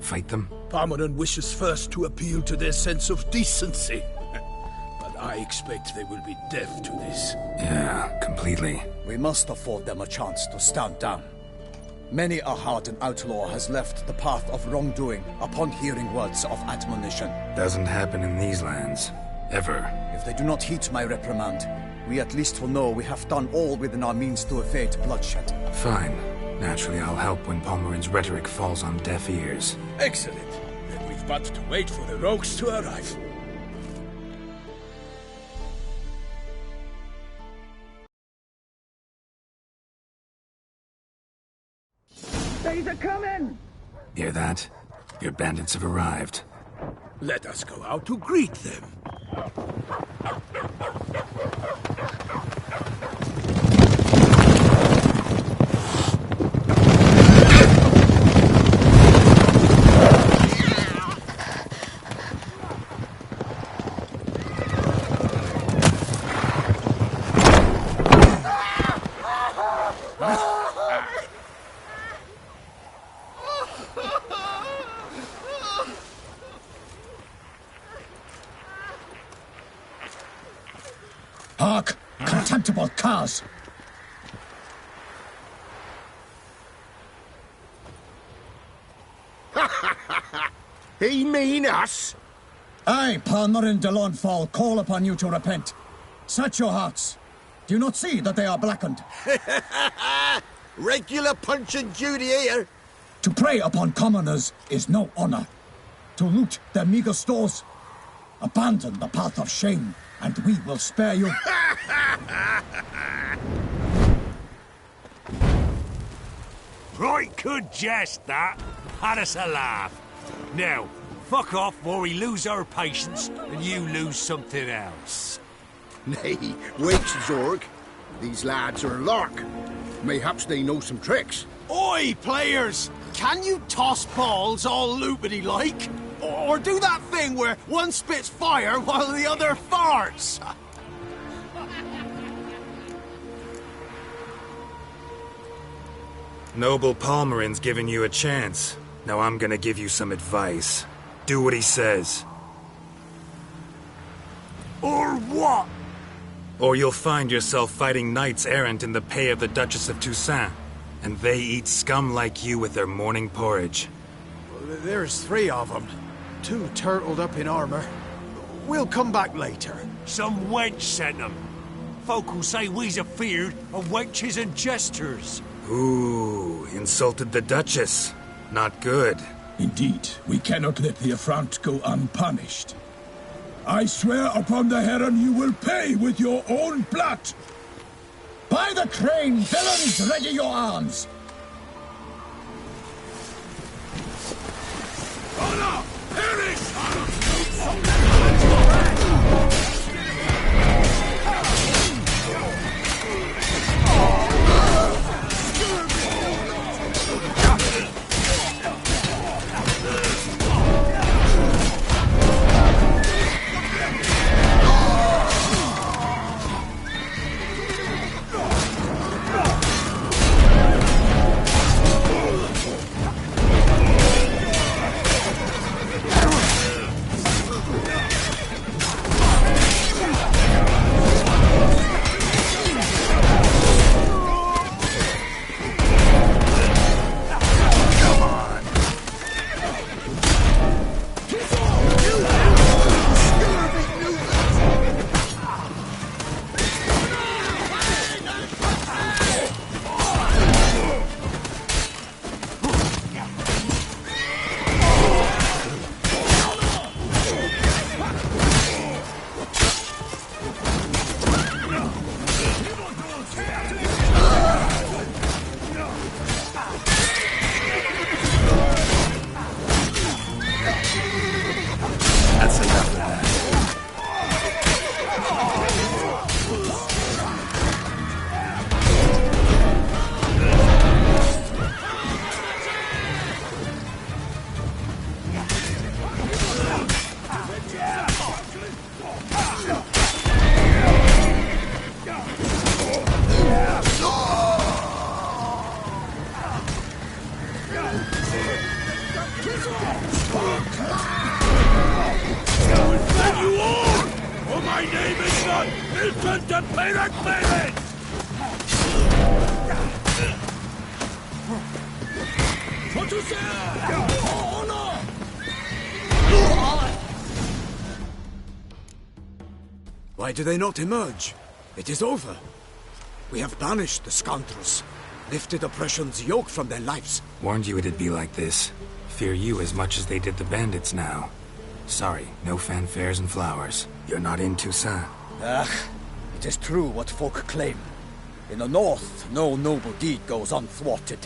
Fight them? Parmeran wishes first to appeal to their sense of decency. But I expect they will be deaf to this. Yeah, completely. We must afford them a chance to stand down. Many a hardened outlaw has left the path of wrongdoing upon hearing words of admonition. Doesn't happen in these lands. Ever. If they do not heed my reprimand, we at least will know we have done all within our means to evade bloodshed. Fine. Naturally, I'll help when Palmerin's rhetoric falls on deaf ears. Excellent. Then we've but to wait for the rogues to arrive. They's a coming! Hear that? Your bandits have arrived. Let us go out to greet them. Hark! Contemptible curs! He mean us? I, Palmerin de Launfal, call upon you to repent. Search your hearts. Do you not see that they are blackened? Regular punch and duty here. To prey upon commoners is no honor. To loot their meager stores, abandon the path of shame, and we will spare you. Right good jest, that. Had us a laugh. Now, fuck off or we lose our patience and you lose something else. Nay, wait, Zorg. These lads are lark. Mayhaps they know some tricks. Oi, players! Can you toss balls all loopity-like? Or do that thing where one spits fire while the other farts? Noble Palmerin's giving you a chance. Now I'm gonna give you some advice. Do what he says. Or what? Or you'll find yourself fighting knights errant in the pay of the Duchess of Toussaint. And they eat scum like you with their morning porridge. There's 3 of them. 2 turtled up in armor. We'll come back later. Some wench sent them. Folk will say we's afeard of wenches and jesters. Ooh, insulted the Duchess. Not good. Indeed, we cannot let the affront go unpunished. I swear upon the Heron you will pay with your own blood! By the crane, villains, ready your arms! Honor! Perish! My name is not Hilton de Payment! What to say? Oh, no! Why do they not emerge? It is over. We have banished the scoundrels, lifted oppression's yoke from their lives. Warned you it'd be like this. Fear you as much as they did the bandits now. Sorry, no fanfares and flowers. You're not in Toussaint. It is true what folk claim. In the north, no noble deed goes unthwarted.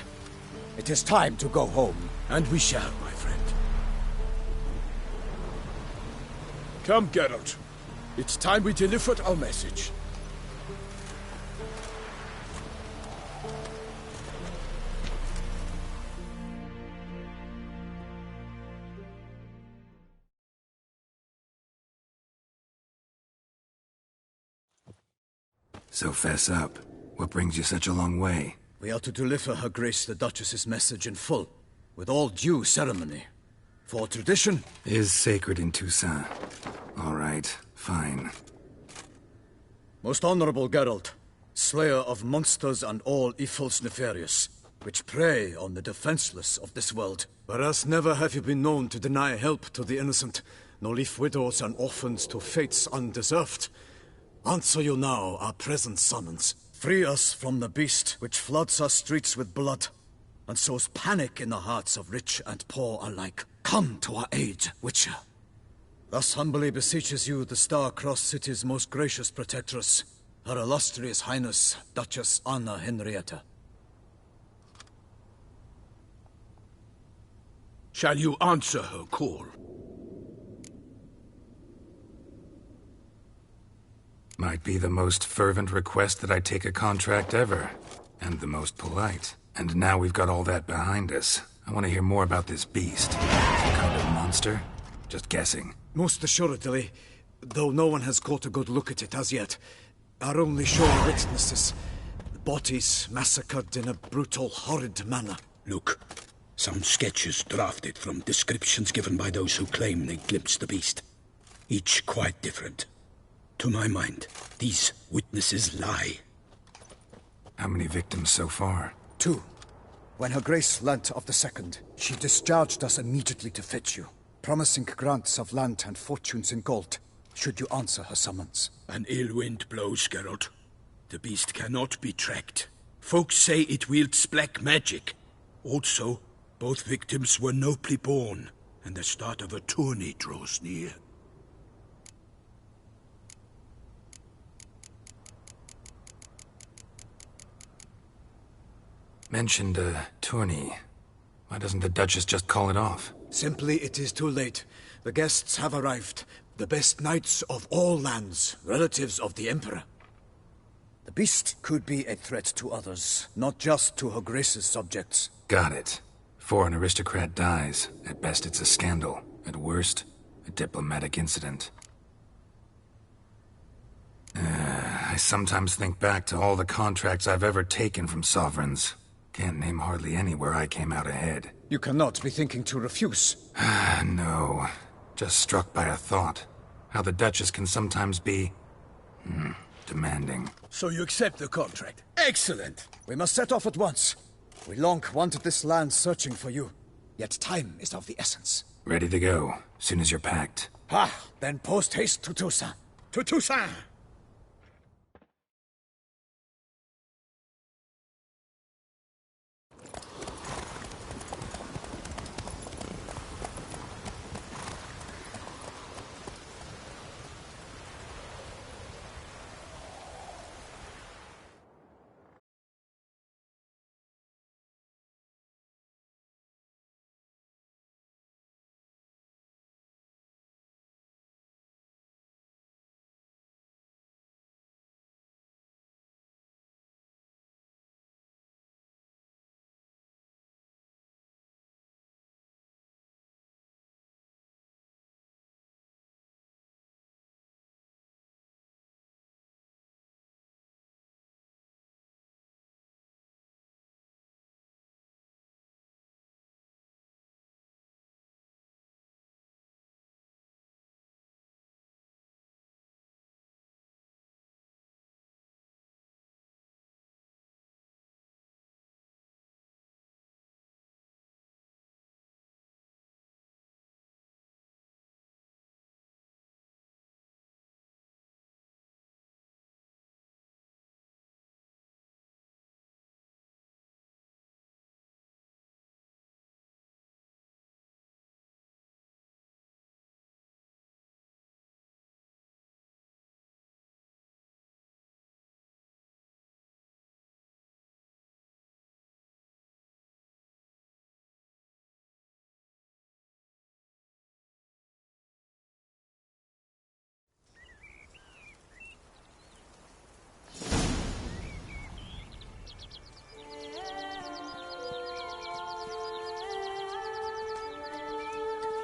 It is time to go home. And we shall, my friend. Come, Geralt. It's time we delivered our message. So fess up. What brings you such a long way? We are to deliver Her Grace the Duchess's message in full, with all due ceremony. For tradition is sacred in Toussaint. All right, fine. Most honorable Geralt, slayer of monsters and all evils nefarious, which prey on the defenseless of this world. Whereas never have you been known to deny help to the innocent, nor leave widows and orphans to fates undeserved. Answer you now our present summons. Free us from the beast which floods our streets with blood, and sows panic in the hearts of rich and poor alike. Come to our aid, Witcher. Thus humbly beseeches you the Star-Crossed City's most gracious protectress, Her Illustrious Highness, Duchess Anna Henrietta. Shall you answer her call? Might be the most fervent request that I take a contract ever. And the most polite. And now we've got all that behind us. I want to hear more about this beast. Some kind of monster? Just guessing. Most assuredly, though no one has caught a good look at it as yet. Our only sure witnesses. Bodies massacred in a brutal, horrid manner. Look, some sketches drafted from descriptions given by those who claim they glimpsed the beast. Each quite different. To my mind, these witnesses lie. How many victims so far? 2. When Her Grace learnt of the second, she discharged us immediately to fetch you, promising grants of land and fortunes in gold, should you answer her summons. An ill wind blows, Geralt. The beast cannot be tracked. Folks say it wields black magic. Also, both victims were nobly born, and the start of a tourney draws near. Mentioned a tourney. Why doesn't the Duchess just call it off? Simply, it is too late. The guests have arrived. The best knights of all lands, relatives of the Emperor. The beast could be a threat to others, not just to Her Grace's subjects. Got it. Before an aristocrat dies, at best it's a scandal. At worst, a diplomatic incident. I sometimes think back to all the contracts I've ever taken from sovereigns. Can't name hardly any where I came out ahead. You cannot be thinking to refuse. No. Just struck by a thought. How the Duchess can sometimes be... demanding. So you accept the contract? Excellent! We must set off at once. We long wanted this land searching for you. Yet time is of the essence. Ready to go, soon as you're packed. Then post-haste to Toussaint. To Toussaint!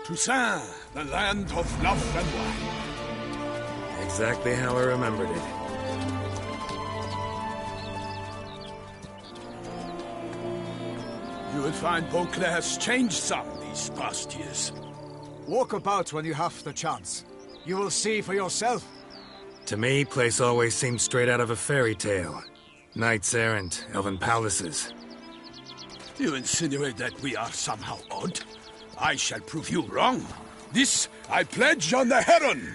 Toussaint, the land of love and wine. Exactly how I remembered it. You will find Beauclair's changed some these past years. Walk about when you have the chance. You will see for yourself. To me, place always seemed straight out of a fairy tale. Knights errant, elven palaces. You insinuate that we are somehow odd? I shall prove you wrong. This I pledge on the Heron!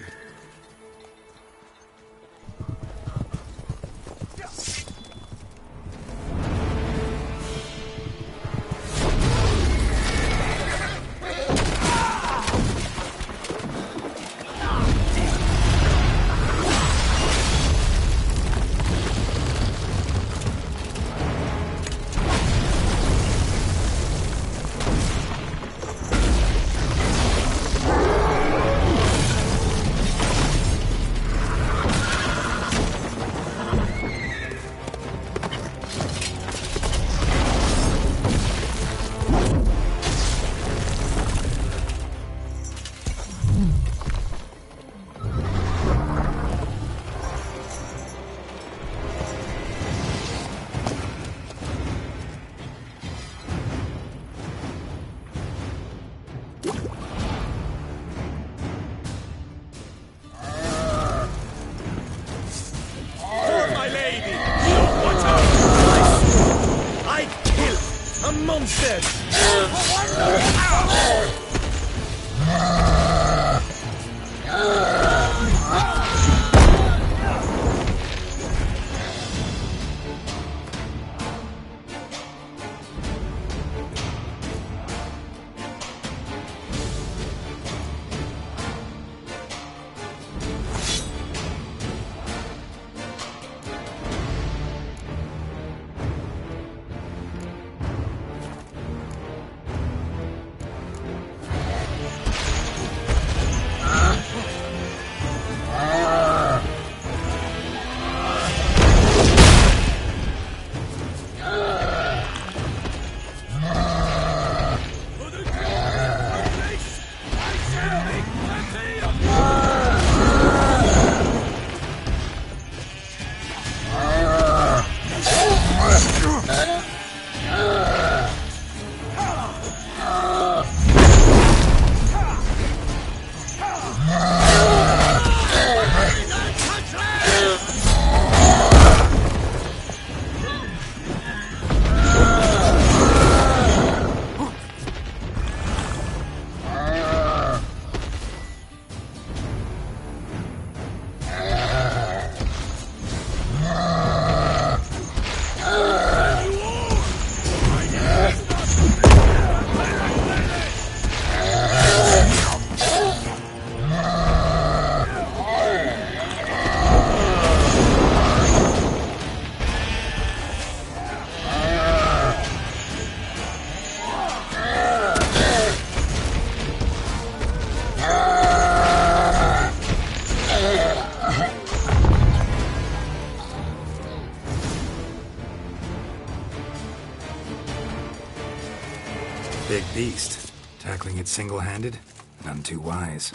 Big beast. Tackling it single-handed? None too wise.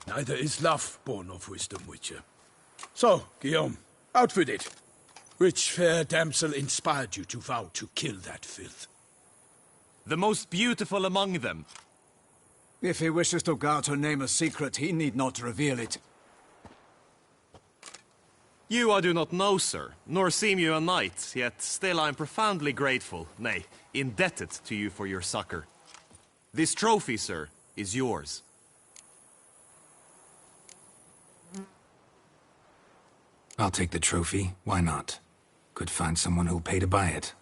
Neither is love born of wisdom, Witcher. So, Guillaume, out with it. Which fair damsel inspired you to vow to kill that filth? The most beautiful among them. If he wishes to guard her name a secret, he need not reveal it. You I do not know, sir, nor seem you a knight, yet still I am profoundly grateful, nay, indebted to you for your succor. This trophy, sir, is yours. I'll take the trophy. Why not? Could find someone who'll pay to buy it.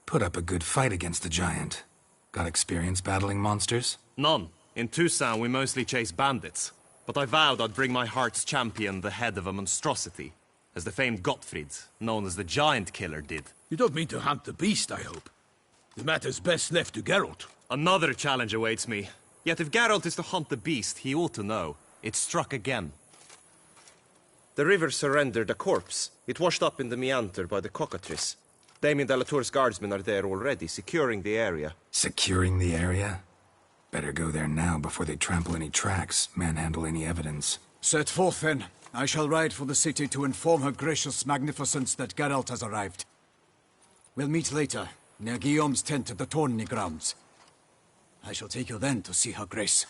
Put up a good fight against the giant. Got experience battling monsters? None. In Toussaint we mostly chase bandits. But I vowed I'd bring my heart's champion the head of a monstrosity, as the famed Gottfried, known as the Giant Killer, did. You don't mean to hunt the beast, I hope. The matter's best left to Geralt. Another challenge awaits me. Yet if Geralt is to hunt the beast, he ought to know. It struck again. The river surrendered a corpse. It washed up in the meander by the cockatrice. Damien de la Tour's guardsmen are there already, securing the area. Securing the area? Better go there now before they trample any tracks, manhandle any evidence. Set forth, then. I shall ride for the city to inform her gracious magnificence that Geralt has arrived. We'll meet later, near Guillaume's tent at the Tourney grounds. I shall take you then to see her grace.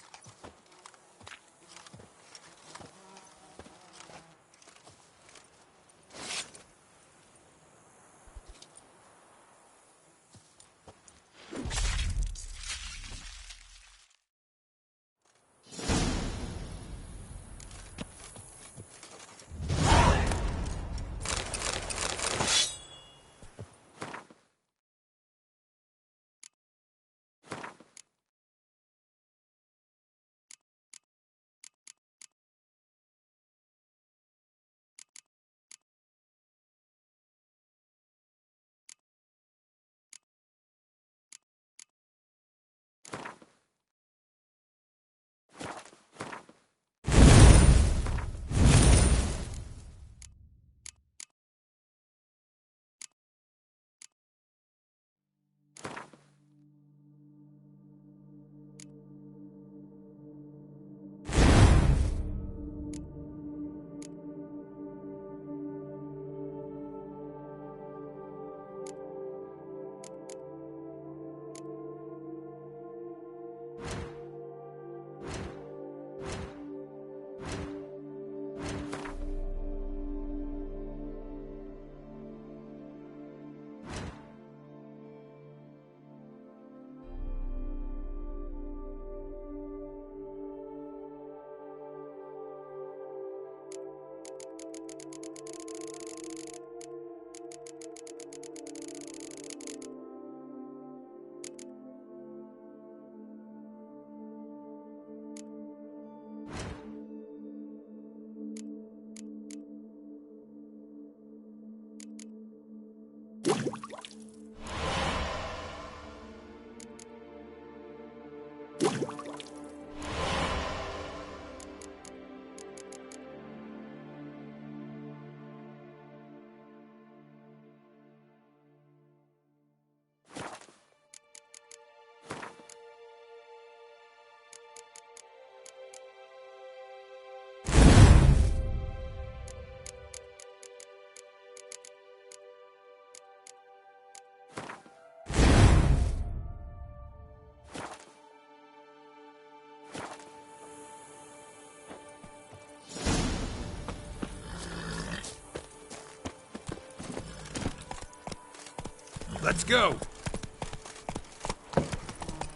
Let's go!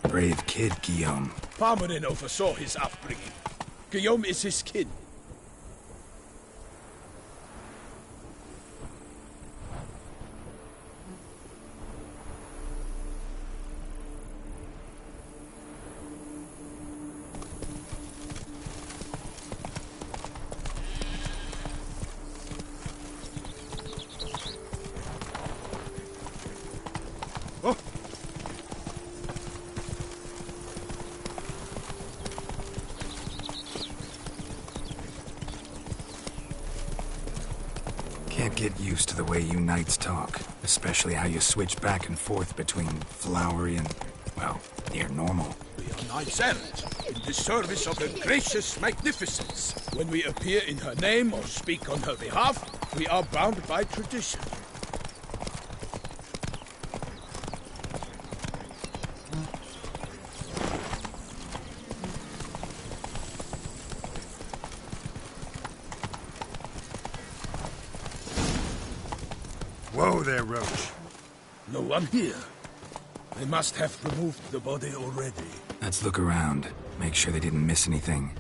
Brave kid, Guillaume. Parmanin oversaw his upbringing. Guillaume is his kin. Can't get used to the way you knights talk, especially how you switch back and forth between flowery and, well, near normal. We are knights errant, in the service of her gracious magnificence. When we appear in her name or speak on her behalf, we are bound by tradition. Whoa there, Roach. No one here. They must have removed the body already. Let's look around. Make sure they didn't miss anything.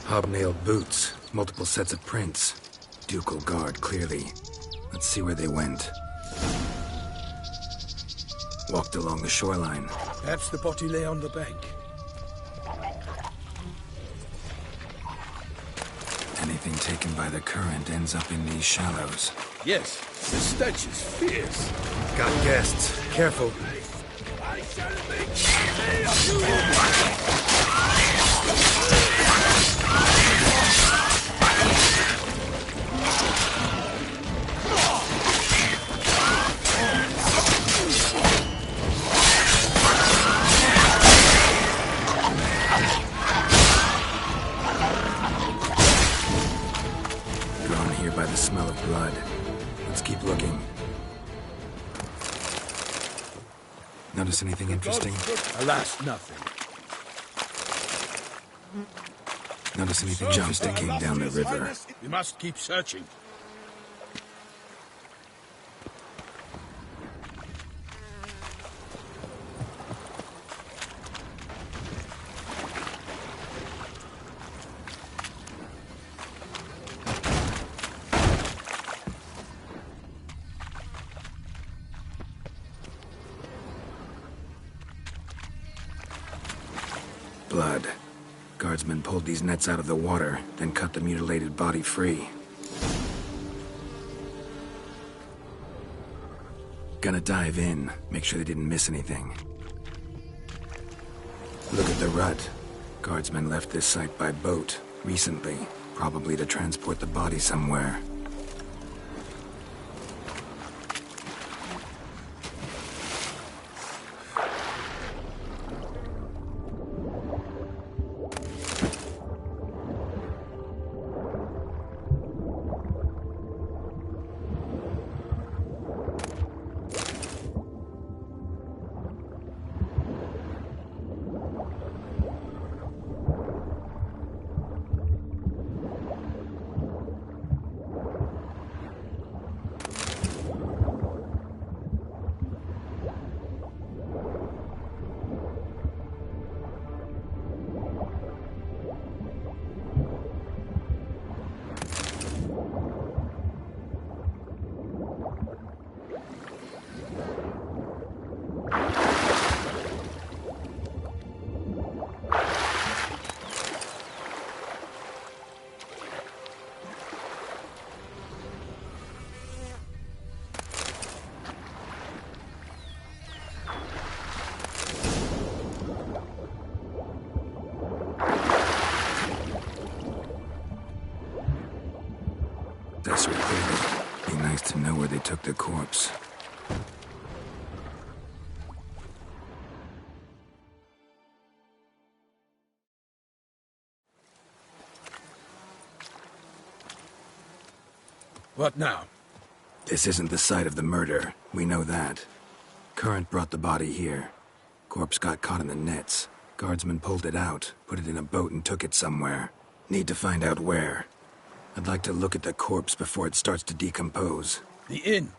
Hobnailed boots. Multiple sets of prints. Ducal guard, clearly. Let's see where they went. Walked along the shoreline. Perhaps the body lay on the bank. Anything taken by the current ends up in these shallows. Yes, the stench is fierce. Got guests. Careful. I shall make here by the smell of blood. Let's keep looking. Notice anything interesting? Alas, nothing. Notice anything interesting came down the river? We must keep searching. Blood. Guardsmen pulled these nets out of the water, then cut the mutilated body free. Gonna dive in, make sure they didn't miss anything. Look at the rut. Guardsmen left this site by boat, recently, probably to transport the body somewhere. Disrepated. Be nice to know where they took the corpse. What now? This isn't the site of the murder. We know that. Current brought the body here. Corpse got caught in the nets. Guardsmen pulled it out, put it in a boat and took it somewhere. Need to find out where. I'd like to look at the corpse before it starts to decompose. The inn.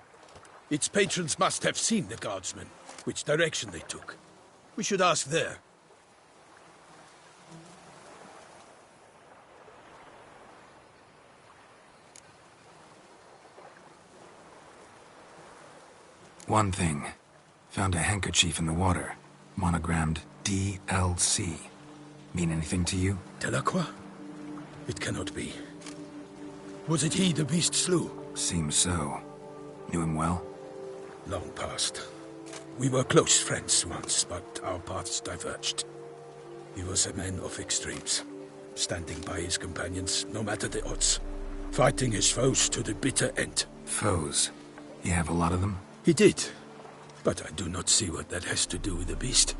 Its patrons must have seen the guardsmen, which direction they took. We should ask there. One thing. Found a handkerchief in the water. Monogrammed DLC. Mean anything to you? Delacroix? It cannot be. Was it he the beast slew? Seems so. Knew him well? Long past. We were close friends once, but our paths diverged. He was a man of extremes, standing by his companions no matter the odds, fighting his foes to the bitter end. Foes? You have a lot of them? He did, but I do not see what that has to do with the beast.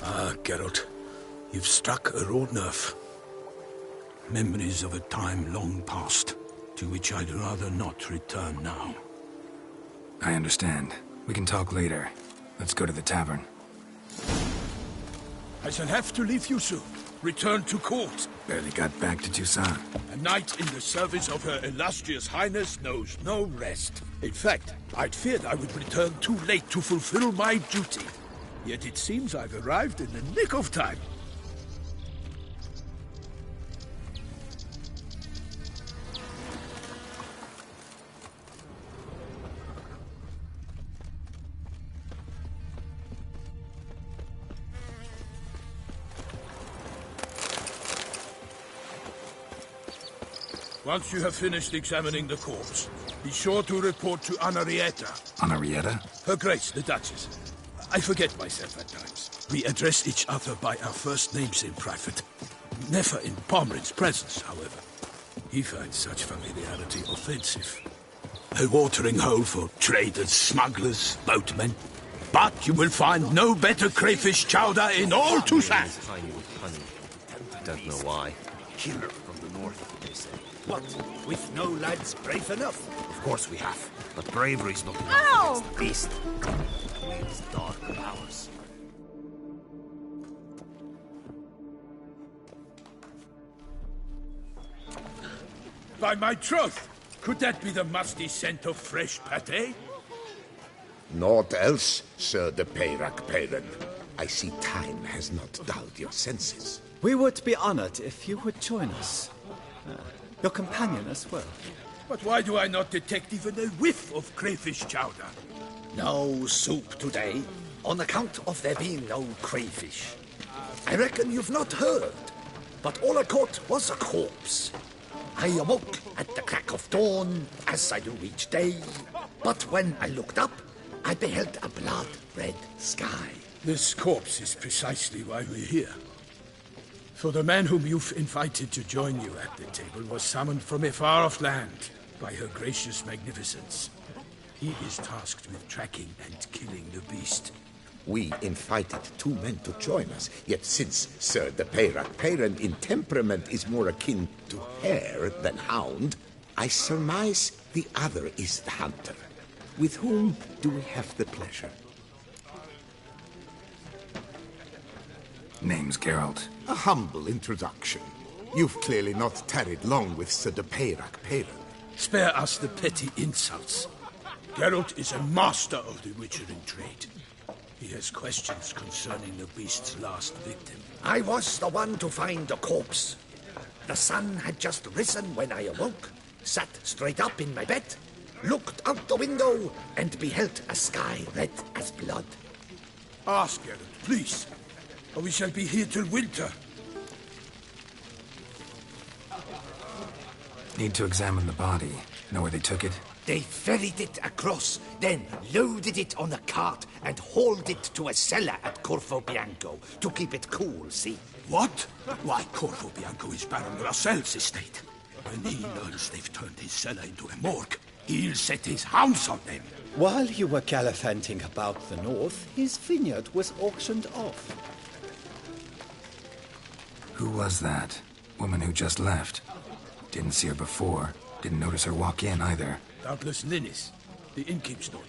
Ah, Geralt, you've struck a raw nerve. Memories of a time long past, to which I'd rather not return now. I understand. We can talk later. Let's go to the tavern. I shall have to leave you soon. Return to court. Barely got back to Toussaint. A knight in the service of Her Illustrious Highness knows no rest. In fact, I'd feared I would return too late to fulfill my duty. Yet it seems I've arrived in the nick of time. Once you have finished examining the corpse, be sure to report to Anarietta. Anarietta? Her Grace, the Duchess. I forget myself at times. We address each other by our first names in private. Never in Pomrin's presence, however. He finds such familiarity offensive. A watering hole for traders, smugglers, boatmen. But you will find no better crayfish chowder in all Toussaint. Tiny with honey. Don't know why. Killer from the the north, they say. What? With no lads brave enough? Of course we have, but bravery's not enough Ow! against the beast. It wields dark powers. By my troth, could that be the musty scent of fresh pate? Naught else, Sir de Peyrac Peyran. I see time has not dulled your senses. We would be honored if you would join us. Your companion as well. But why do I not detect even a whiff of crayfish chowder? No soup today, on account of there being no crayfish. I reckon you've not heard, but all I caught was a corpse. I awoke at the crack of dawn, as I do each day, but when I looked up, I beheld a blood-red sky. This corpse is precisely why we're here. For the man whom you've invited to join you at the table was summoned from a far-off land by her gracious magnificence. He is tasked with tracking and killing the beast. We invited two men to join us, yet since Sir de Peyrac Peyran in temperament is more akin to hare than hound, I surmise the other is the hunter. With whom do we have the pleasure? Name's Geralt. A humble introduction. You've clearly not tarried long with Sir de Peyrac Peyran. Spare us the petty insults. Geralt is a master of the witchering trade. He has questions concerning the beast's last victim. I was the one to find the corpse. The sun had just risen when I awoke, sat straight up in my bed, looked out the window, and beheld a sky red as blood. Ask Geralt, please, or we shall be here till winter. Need to examine the body. Know where they took it? They ferried it across, then loaded it on a cart and hauled it to a cellar at Corvo Bianco to keep it cool, see? What? Why, Corvo Bianco is Baron Russell's estate. When he learns they've turned his cellar into a morgue, he'll set his hounds on them. While you were gallivanting about the north, his vineyard was auctioned off. Who was that? Woman who just left. Didn't see her before. Didn't notice her walk in either. Doubtless Ninnis, the innkeep's daughter.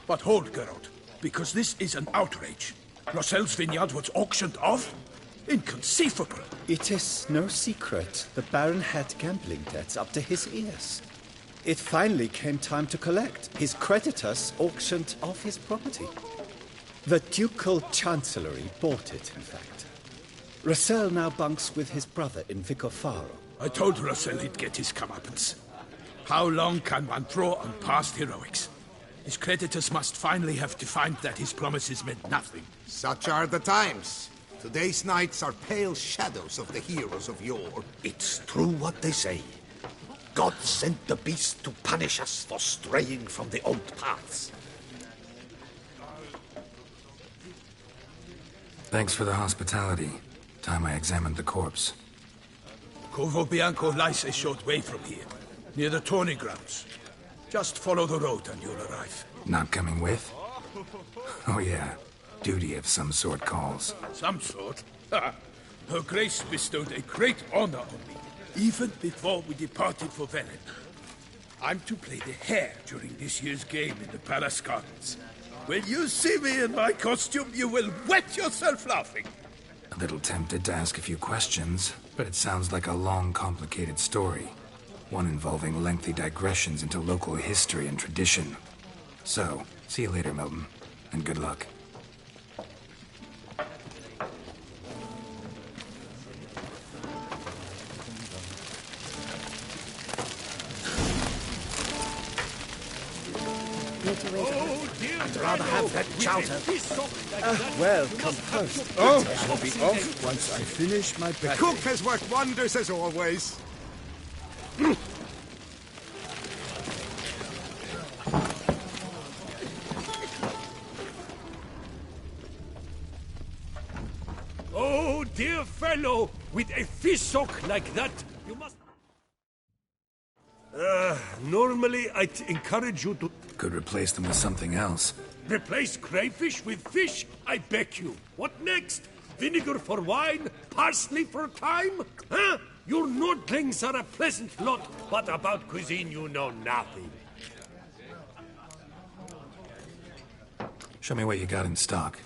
But hold, Geralt, because this is an outrage. Russell's vineyard was auctioned off? Inconceivable. It is no secret the Baron had gambling debts up to his ears. It finally came time to collect. His creditors auctioned off his property. The Ducal Chancellery bought it, in fact. Russell now bunks with his brother in Vicofaro. I told Russell he'd get his comeuppance. How long can one throw on past heroics? His creditors must finally have defined that his promises meant nothing. Such are the times. Today's knights are pale shadows of the heroes of yore. It's true what they say. God sent the beast to punish us for straying from the old paths. Thanks for the hospitality. Time I examined the corpse. Corvo Bianco lies a short way from here, near the tourney grounds. Just follow the road and you'll arrive. Not coming with? Oh yeah, duty of some sort calls. Some sort? Ha! Her Grace bestowed a great honor on me, even before we departed for Velen. I'm to play the hare during this year's game in the Palace Gardens. When you see me in my costume, you will wet yourself laughing. A little tempted to ask a few questions, but it sounds like a long, complicated story. One involving lengthy digressions into local history and tradition. So, see you later, Milton, and good luck. I'd rather have that chowder. Well, composed. Oh, I'll be off once I finish my The pate. cook has worked wonders as always. Oh, dear fellow, with a fish hook like that, you must... Normally I'd encourage you to... Could replace them with something else. Replace crayfish with fish? I beg you. What next? Vinegar for wine? Parsley for thyme? Huh? Your nordlings are a pleasant lot, but about cuisine you know nothing. Show me what you got in stock.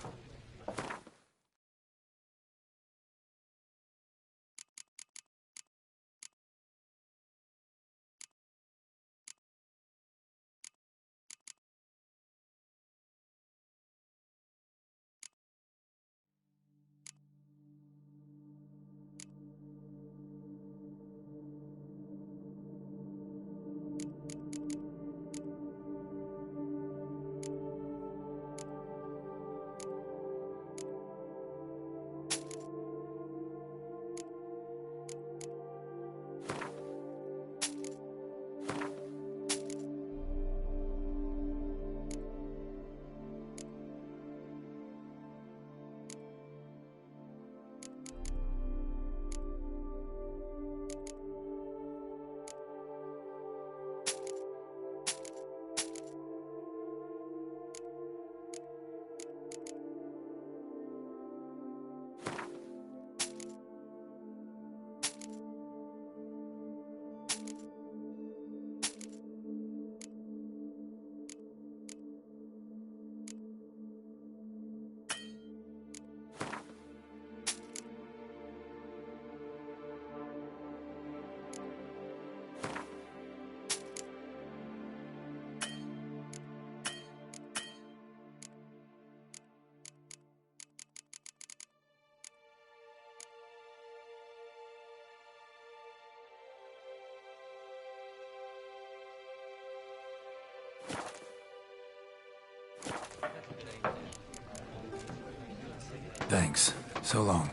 Thanks. So long.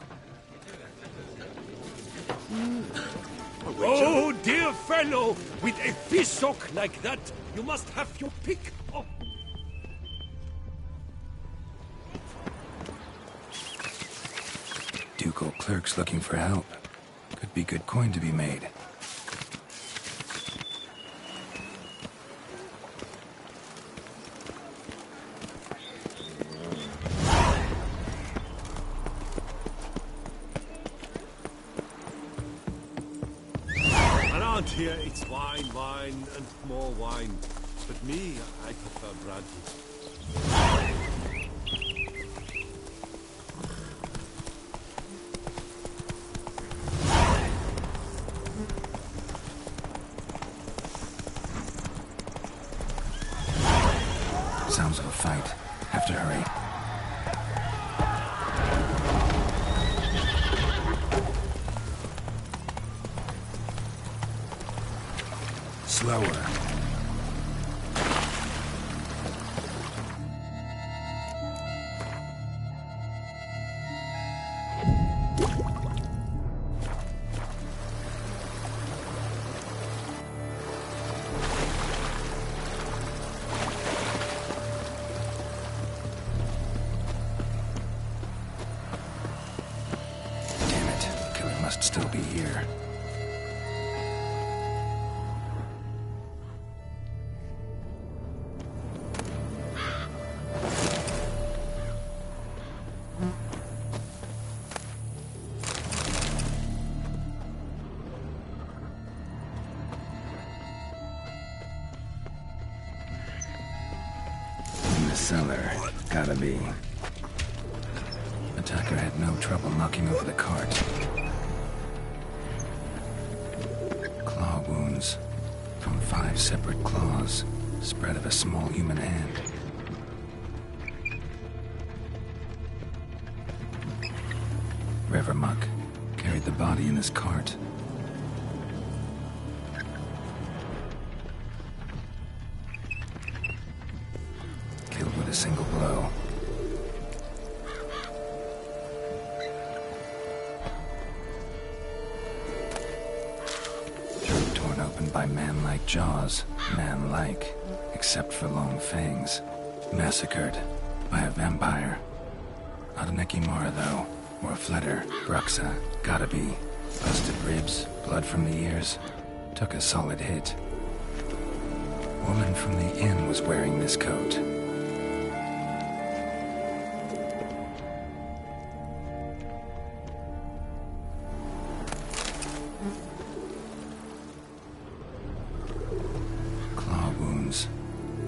Oh, dear fellow! With a fish-sock like that, you must have your pick up. Ducal clerks looking for help. Could be good coin to be made. Around here, it's wine, wine, and more wine. But me, I prefer brandy. Sounds of a fight. Have to hurry. Slower. Damn it. Killer must still be here. In the cellar. Gotta be. Attacker had no trouble knocking over the cart. Claw wounds. From 5 separate claws. Spread of a small human hand. Revermuck carried the body in his cart. Killed with a single blow. Throat torn open by man-like jaws. Man-like, except for long fangs. Massacred by a vampire. Not an Ekimara, though. Or a Fletter. Bruxa. Gotta be. Busted ribs, blood from the ears. Took a solid hit. Woman from the inn was wearing this coat.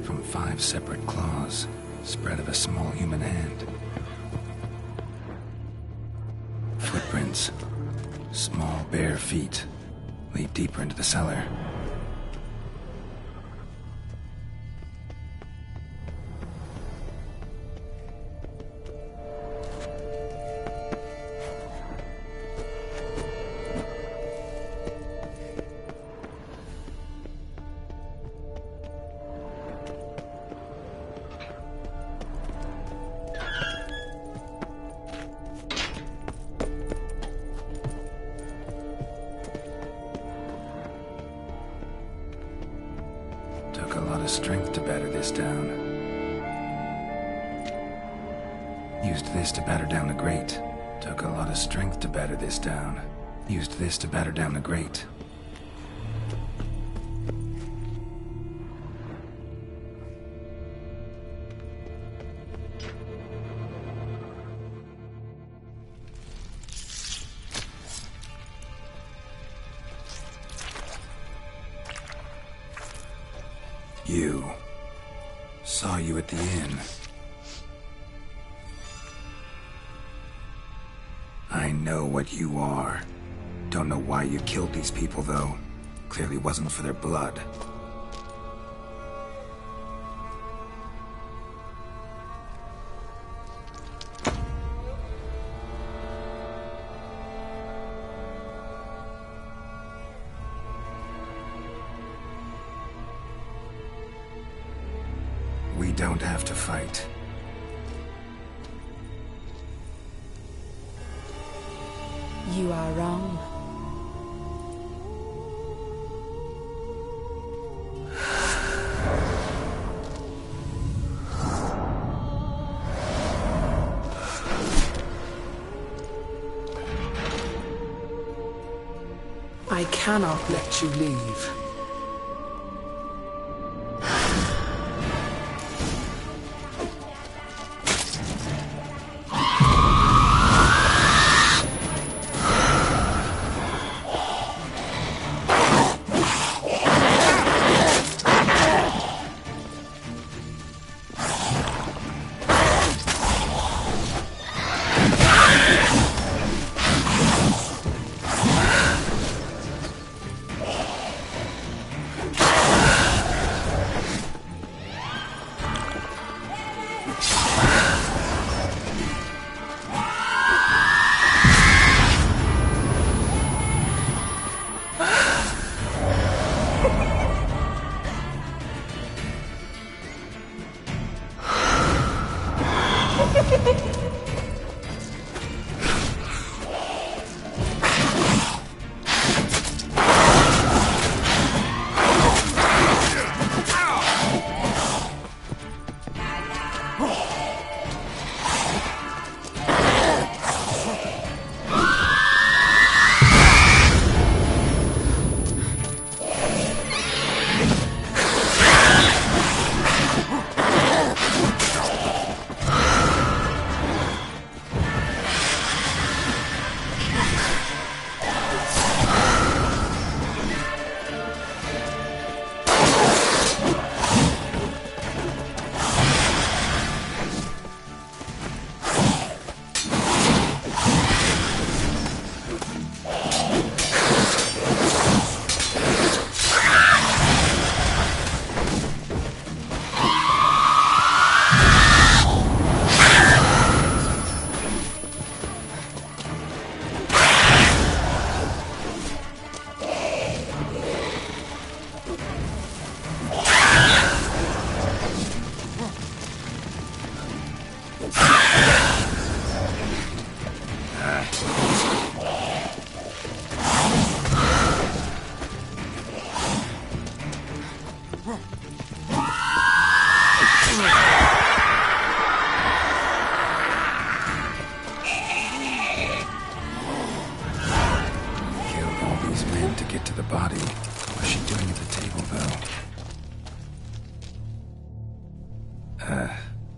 from 5 separate claws, spread of a small human hand. Footprints. Small, bare feet lead deeper into the cellar. Took a lot of strength to batter this down. Used this to batter down the grate. Took a lot of strength to batter this down. Used this to batter down the grate. You. Saw you at the inn. I know what you are. Don't know why you killed these people, though. Clearly wasn't for their blood. We don't have to fight. You are wrong. I cannot let you leave.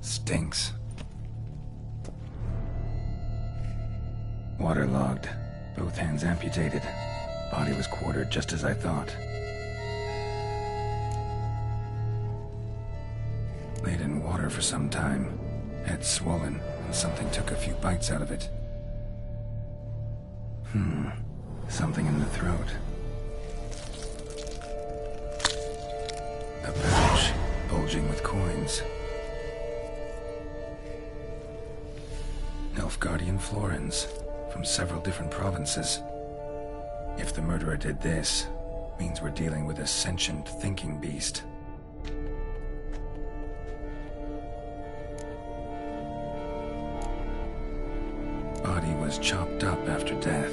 Stinks. Waterlogged. Both hands amputated. Body was quartered just as I thought. water for some time. Head swollen, and something took a few bites out of it. Something in the throat. A pouch, bulging with coins. Nilfgaardian florins, from several different provinces. If the murderer did this, means we're dealing with a sentient thinking beast. Body was chopped up after death.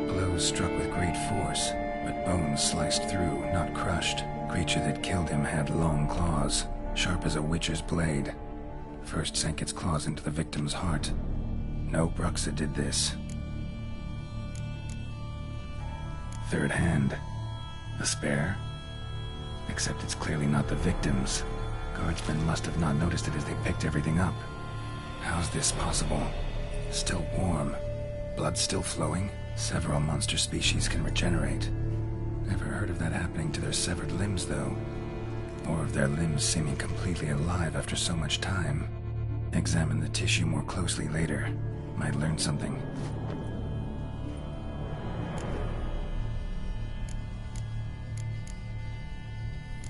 Blows struck with great force, but bones sliced through, not crushed. Creature that killed him had long claws, sharp as a witcher's blade. First sank its claws into the victim's heart. No Bruxa did this. Third hand. A spare? Except it's clearly not the victim's. Guardsmen must have not noticed it as they picked everything up. How's this possible? Still warm. Blood still flowing? Several monster species can regenerate. Never heard of that happening to their severed limbs, though. Or of their limbs seeming completely alive after so much time. Examine the tissue more closely later. Might learn something.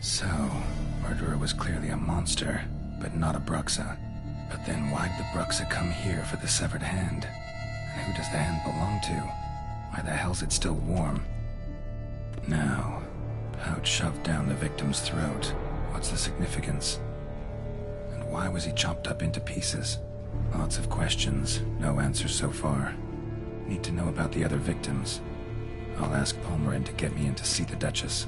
So, murderer was clearly a monster, but not a Bruxa. But then why'd the Bruxa come here for the severed hand? And who does the hand belong to? Why the hell's it still warm? Now, pouch shoved down the victim's throat. What's the significance? And why was he chopped up into pieces? Lots of questions, no answers so far. Need to know about the other victims. I'll ask Palmerin to get me in to see the Duchess.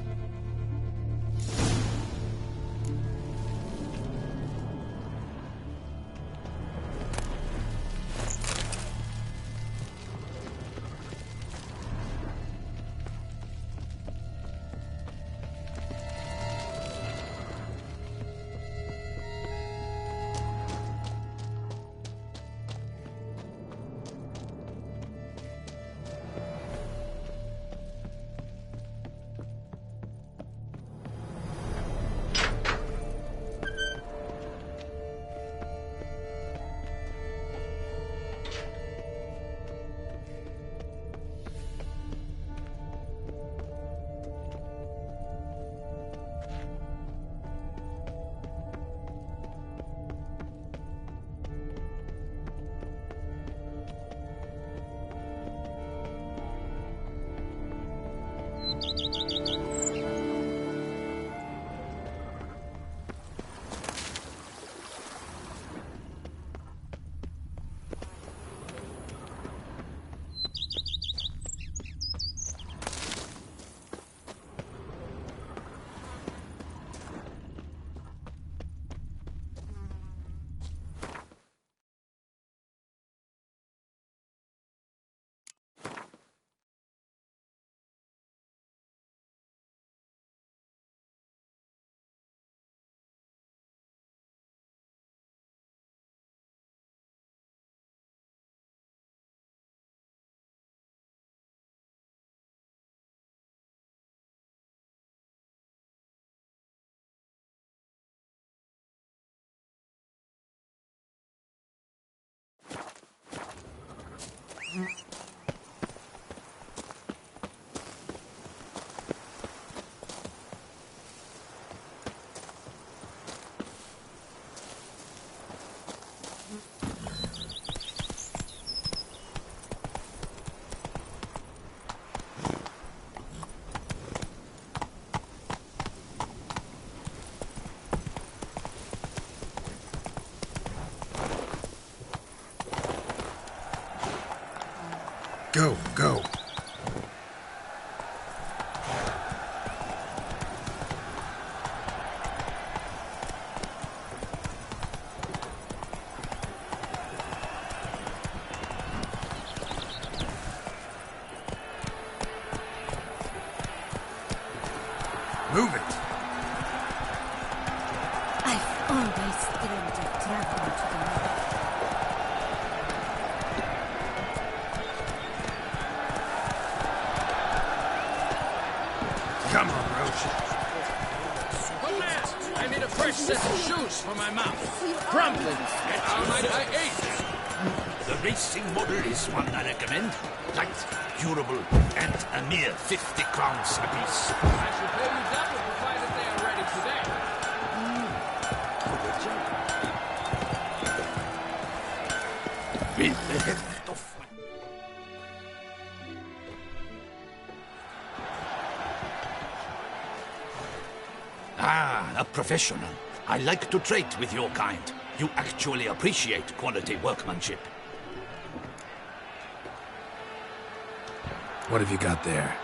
Go, go. Move it. I've always dreamed of traveling to the north. Come on, Roach. I need a fresh set of shoes for my mouth. Crumbling. And how might I aid? The racing model is one I recommend. Light, durable, and a mere 50 crowns apiece. I should pay you double provided they are ready today. With the heft of a professional. I like to trade with your kind. You actually appreciate quality workmanship. What have you got there?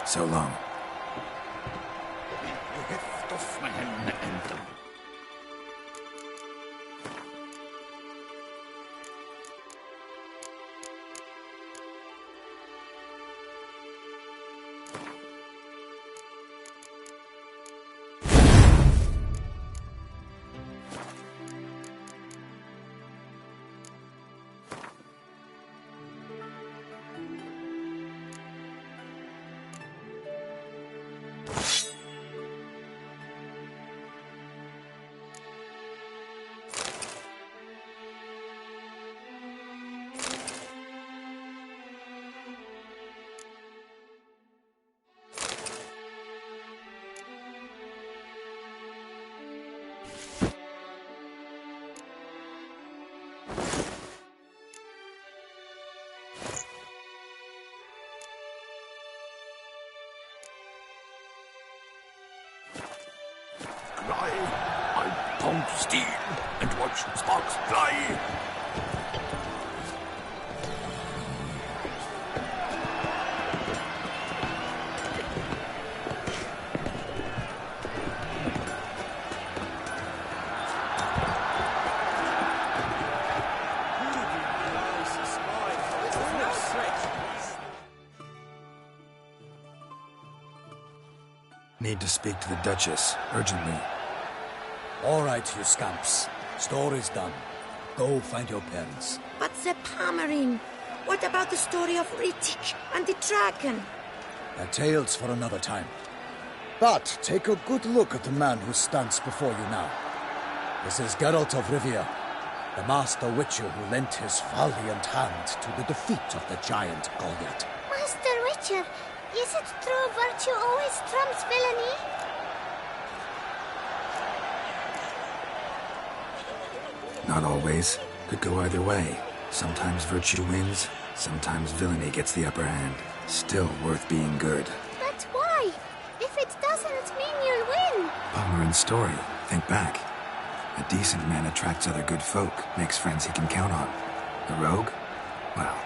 So long. Heft of my hand and I pound steel and watch sparks fly. Need to speak to the Duchess, urgently. All right, you scamps. Story's done. Go find your parents. But the Palmerine, what about the story of Rittik and the dragon? They're tales for another time. But take a good look at the man who stands before you now. This is Geralt of Rivia, the master witcher who lent his valiant hand to the defeat of the giant Goliath. Master Witcher, is it true virtue always trumps villainy? Not always. Could go either way. Sometimes virtue wins, sometimes villainy gets the upper hand. Still worth being good. But why? If it doesn't mean you'll win. Palmerin's story. Think back. A decent man attracts other good folk, makes friends he can count on. A rogue? Well,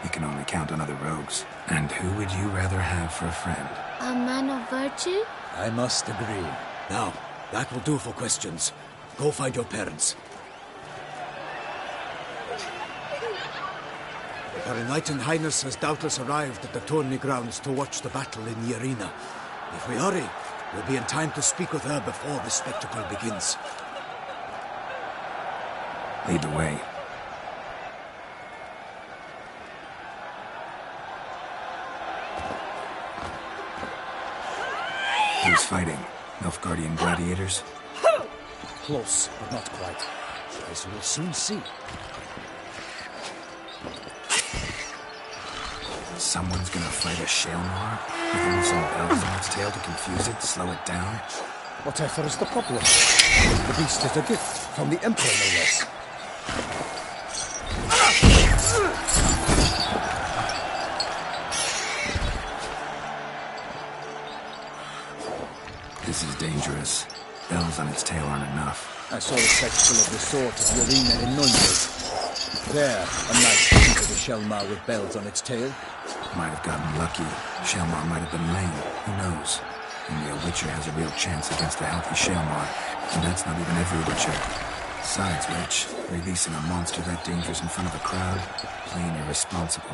he can only count on other rogues. And who would you rather have for a friend? A man of virtue? I must agree. Now, that will do for questions. Go find your parents. Her Enlightened Highness has doubtless arrived at the tourney grounds to watch the battle in the arena. If we hurry, we'll be in time to speak with her before the spectacle begins. Lead the way. Who's fighting? Nilfgaardian gladiators? Close, but not quite. As you will soon see. Someone's gonna fight a Shalmar? With only some bells on its tail to confuse it, slow it down? Whatever is the problem? The beast is a gift from the Emperor, no less. This is dangerous. Bells on its tail aren't enough. I saw a spectacle of the sort at the arena in Nuremberg. There, a knight defeated a Shalmar with bells on its tail. Might have gotten lucky. Shalmar might have been lame. Who knows? Only a Witcher has a real chance against a healthy Shalmar. And that's not even every Witcher. Besides which, releasing a monster that dangerous in front of a crowd, plain irresponsible.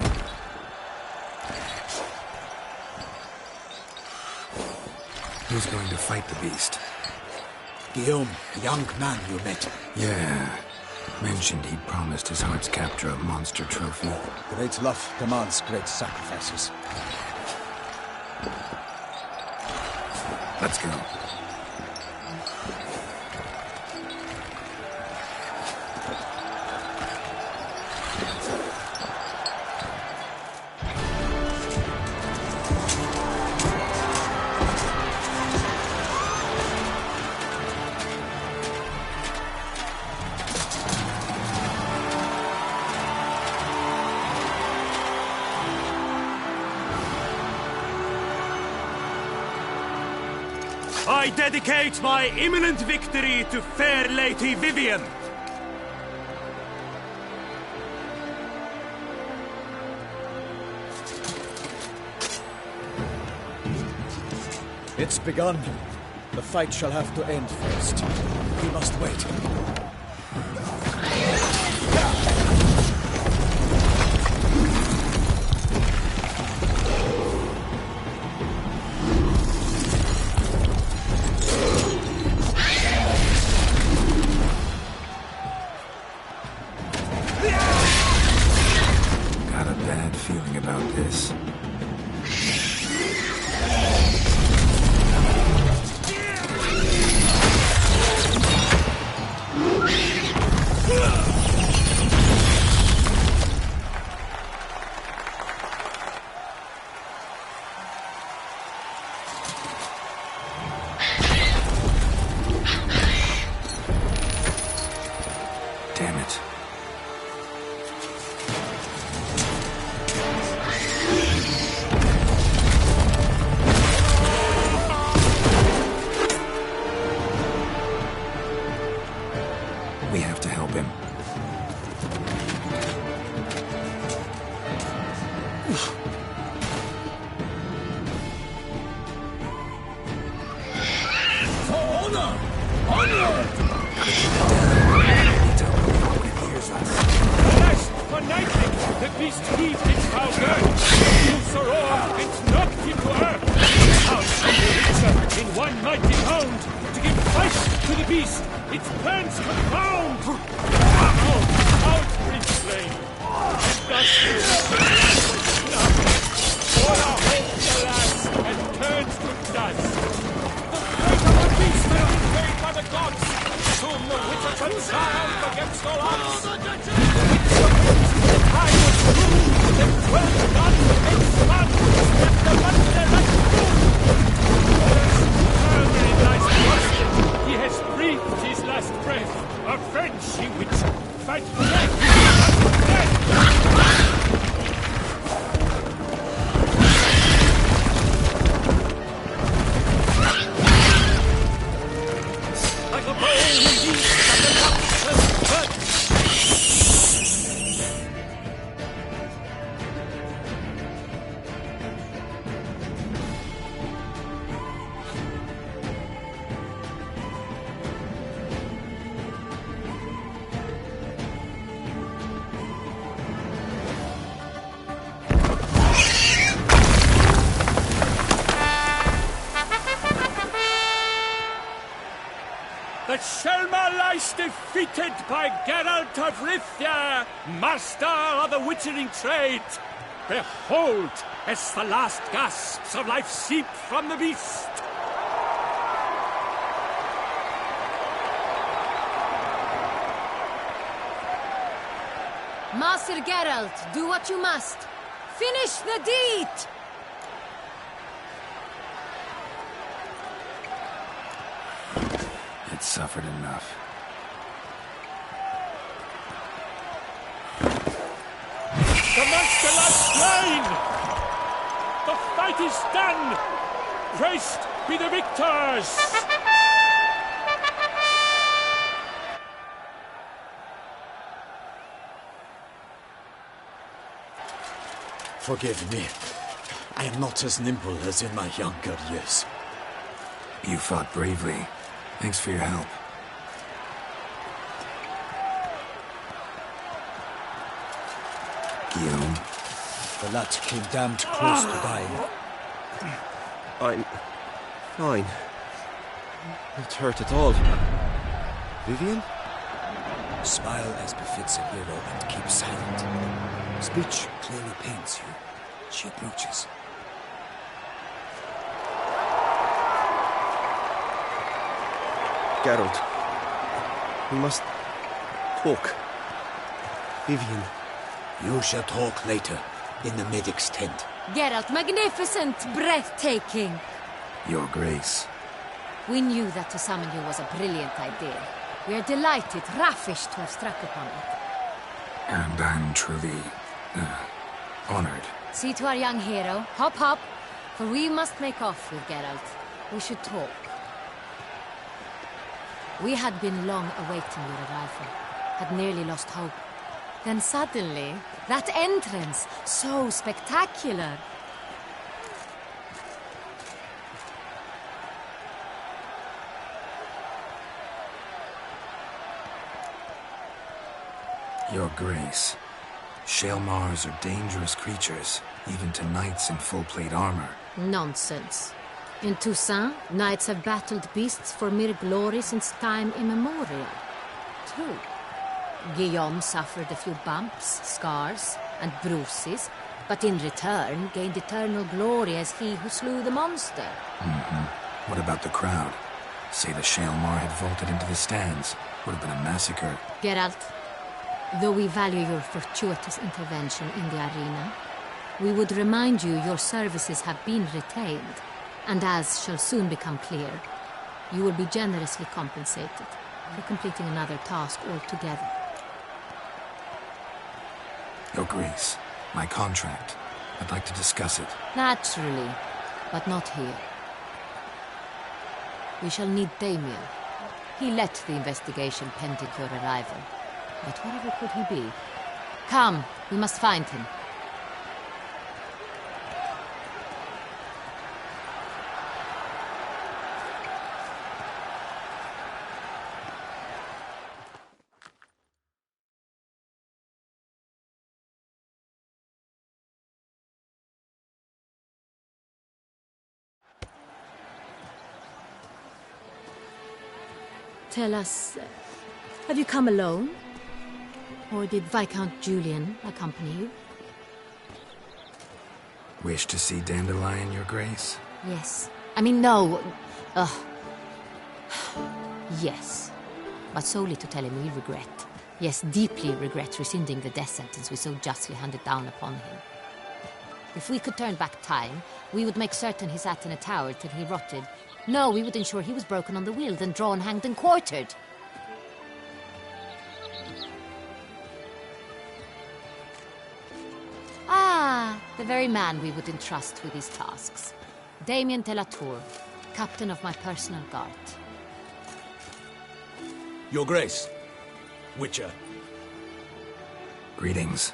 Who's going to fight the beast? Guillaume, a young man you met. Yeah. Mentioned he'd promised his heart's captor a monster trophy. Great love demands great sacrifices. Let's go. I dedicate my imminent victory to fair Lady Vivian. It's begun. The fight shall have to end first. We must wait. Got a bad feeling about this. Damn it. We have to help him. For honor! Onward! Alas, for Nightling, the beast heaved its foul girth, flew so roar, and knocked him to earth. Out from the Witcher, in Well done, X-Man! Let the monster right through! Yes, lies busted. He has breathed his last breath. Avenge, ye witch! Fight back! Like a bow released at the monster's hurt! The Shelma lies defeated by Geralt of Rivia, master of the witchering trade. Behold, as the last gasps of life seep from the beast. Master Geralt, do what you must. Finish the deed! It's suffered enough. The monster lies slain! The fight is done! Praised be the victors! Forgive me. I am not as nimble as in my younger years. You fought bravely. Thanks for your help. Guillaume. The lad came damned close to dying. I'm fine. Not hurt at all. Vivian? Smile as befits a hero and keep silent. Speech clearly pains you. She approaches. Geralt. We must talk. Vivian. You shall talk later, in the medic's tent. Geralt, magnificent, breathtaking. Your Grace. We knew that to summon you was a brilliant idea. We are delighted, ravished to have struck upon it. And I'm truly, honored. See to our young hero. Hop, hop. For we must make off with Geralt. We should talk. We had been long awaiting your arrival. Had nearly lost hope. Then suddenly, that entrance, so spectacular. Your Grace. Shaelmars are dangerous creatures, even to knights in full-plate armor. Nonsense. In Toussaint, knights have battled beasts for mere glory since time immemorial. True. Guillaume suffered a few bumps, scars, and bruises, but in return gained eternal glory as he who slew the monster. Mm-hmm. What about the crowd? Say the Shaelmar had vaulted into the stands. Would have been a massacre. Geralt, though we value your fortuitous intervention in the arena, we would remind you your services have been retained, and as shall soon become clear, you will be generously compensated for completing another task altogether. Your Grace, my contract. I'd like to discuss it. Naturally, but not here. We shall need Damien. He led the investigation pending your arrival. But whatever could he be? Come, we must find him. Tell us, have you come alone? Or did Viscount Julian accompany you? Wish to see Dandelion, Your Grace? Yes. I mean, no. Yes. But solely to tell him we regret. Yes, deeply regret rescinding the death sentence we so justly handed down upon him. If we could turn back time, we would make certain he sat in a tower till he rotted. No, we would ensure he was broken on the wheel, then drawn, hanged, and quartered. Ah, the very man we would entrust with these tasks. Damien de la Tour, captain of my personal guard. Your Grace, Witcher. Greetings.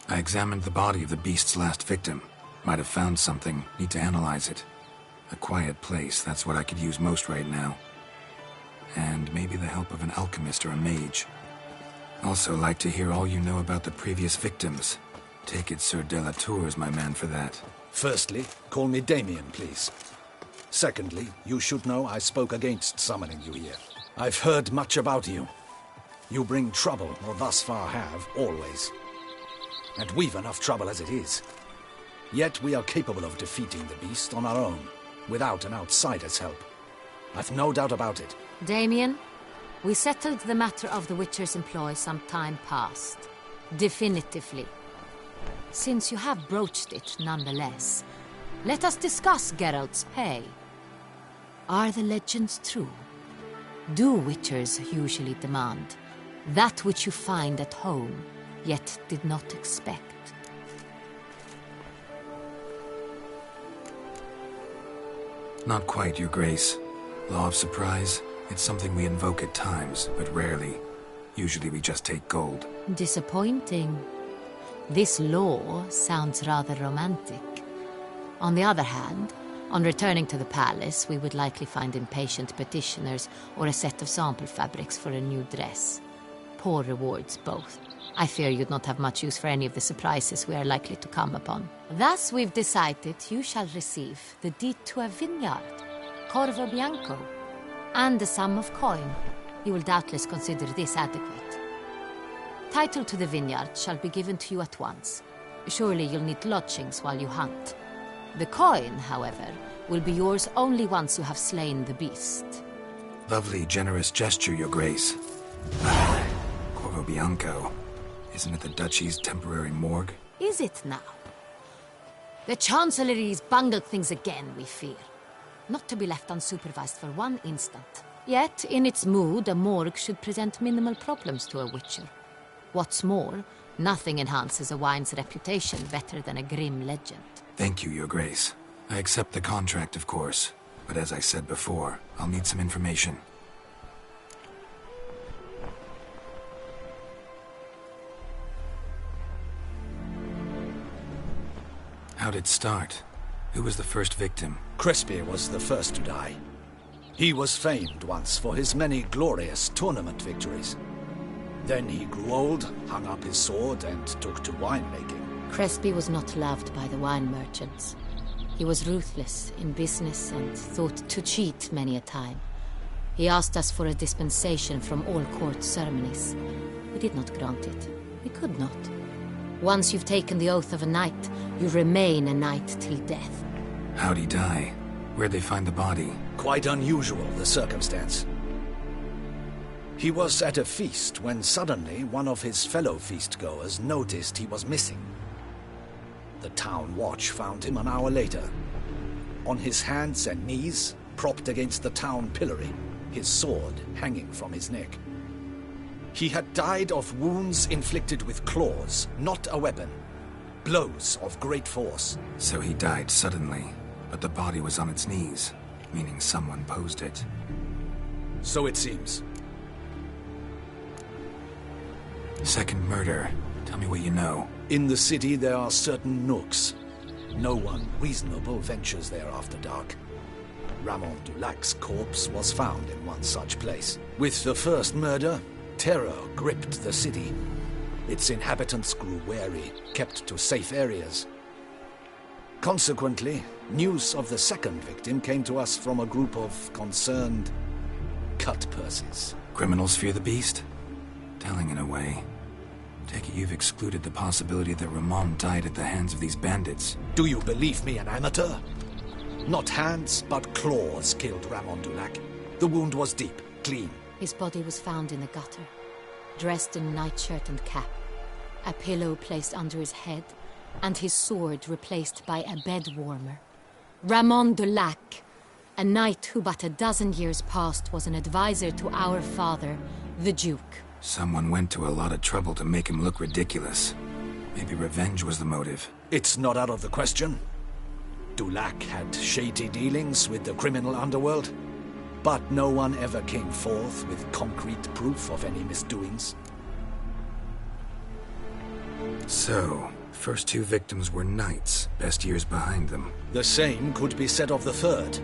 I examined the body of the beast's last victim. Might have found something. Need to analyze it. A quiet place, that's what I could use most right now. And maybe the help of an alchemist or a mage. Also like to hear all you know about the previous victims. Take it Sir de la Tour is my man for that. Firstly, call me Damien, please. Secondly, you should know I spoke against summoning you here. I've heard much about you. You bring trouble, or thus far have, always. And we've enough trouble as it is. Yet we are capable of defeating the beast on our own, without an outsider's help. I've no doubt about it. Damien, we settled the matter of the Witcher's employ some time past. Definitively. Since you have broached it nonetheless, let us discuss Geralt's pay. Are the legends true? Do Witchers usually demand that which you find at home, yet did not expect? Not quite, Your Grace. Law of surprise, it's something we invoke at times, but rarely. Usually we just take gold. Disappointing. This law sounds rather romantic. On the other hand, on returning to the palace, we would likely find impatient petitioners or a set of sample fabrics for a new dress. Poor rewards, both. I fear you'd not have much use for any of the surprises we are likely to come upon. Thus, we've decided you shall receive the deed to a vineyard, Corvo Bianco, and a sum of coin. You will doubtless consider this adequate. Title to the vineyard shall be given to you at once. Surely you'll need lodgings while you hunt. The coin, however, will be yours only once you have slain the beast. Lovely, generous gesture, Your Grace. Corvo Bianco. Isn't it the Duchy's temporary morgue? Is it now? The Chancellery's bungled things again, we fear. Not to be left unsupervised for one instant. Yet, in its mood, a morgue should present minimal problems to a Witcher. What's more, nothing enhances a wine's reputation better than a grim legend. Thank you, Your Grace. I accept the contract, of course. But as I said before, I'll need some information. How'd it start? Who was the first victim? Crespi was the first to die. He was famed once for his many glorious tournament victories. Then he grew old, hung up his sword, and took to winemaking. Crespi was not loved by the wine merchants. He was ruthless in business and thought to cheat many a time. He asked us for a dispensation from all court ceremonies. We did not grant it. We could not. Once you've taken the oath of a knight, you remain a knight till death. How'd he die? Where'd they find the body? Quite unusual, the circumstance. He was at a feast when suddenly one of his fellow feastgoers noticed he was missing. The town watch found him an hour later. On his hands and knees, propped against the town pillory, his sword hanging from his neck. He had died of wounds inflicted with claws, not a weapon. Blows of great force. So he died suddenly, but the body was on its knees, meaning someone posed it. So it seems. Second murder. Tell me what you know. In the city there are certain nooks. No one reasonable ventures there after dark. Ramon Dulac's corpse was found in one such place. With the first murder, terror gripped the city. Its inhabitants grew wary, kept to safe areas. Consequently, news of the second victim came to us from a group of concerned cut-purses. Criminals fear the beast? Telling in a way. Take it you've excluded the possibility that Ramon died at the hands of these bandits. Do you believe me an amateur? Not hands, but claws killed Ramon Dulac. The wound was deep, clean. His body was found in the gutter. dressed in nightshirt and cap, a pillow placed under his head, and his sword replaced by a bed warmer. Ramon de Lac, a knight who but a dozen years past was an advisor to our father, the Duke. Someone went to a lot of trouble to make him look ridiculous. Maybe revenge was the motive. It's not out of the question. Dulac had shady dealings with the criminal underworld, but no one ever came forth with concrete proof of any misdoings. So, first two victims were knights, best years behind them. The same could be said of the third.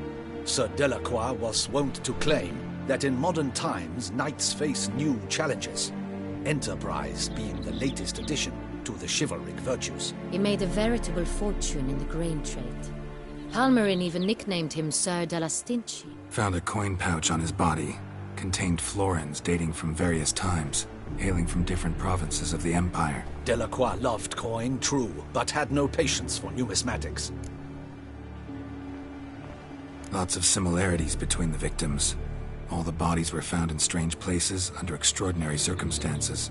Sir Delacroix was wont to claim that in modern times knights face new challenges, enterprise being the latest addition to the chivalric virtues. He made a veritable fortune in the grain trade. Palmerin even nicknamed him Sir de la Stinchi. Found a coin pouch on his body. Contained florins dating from various times, hailing from different provinces of the Empire. Delacroix loved coin, true, but had no patience for numismatics. Lots of similarities between the victims. All the bodies were found in strange places under extraordinary circumstances.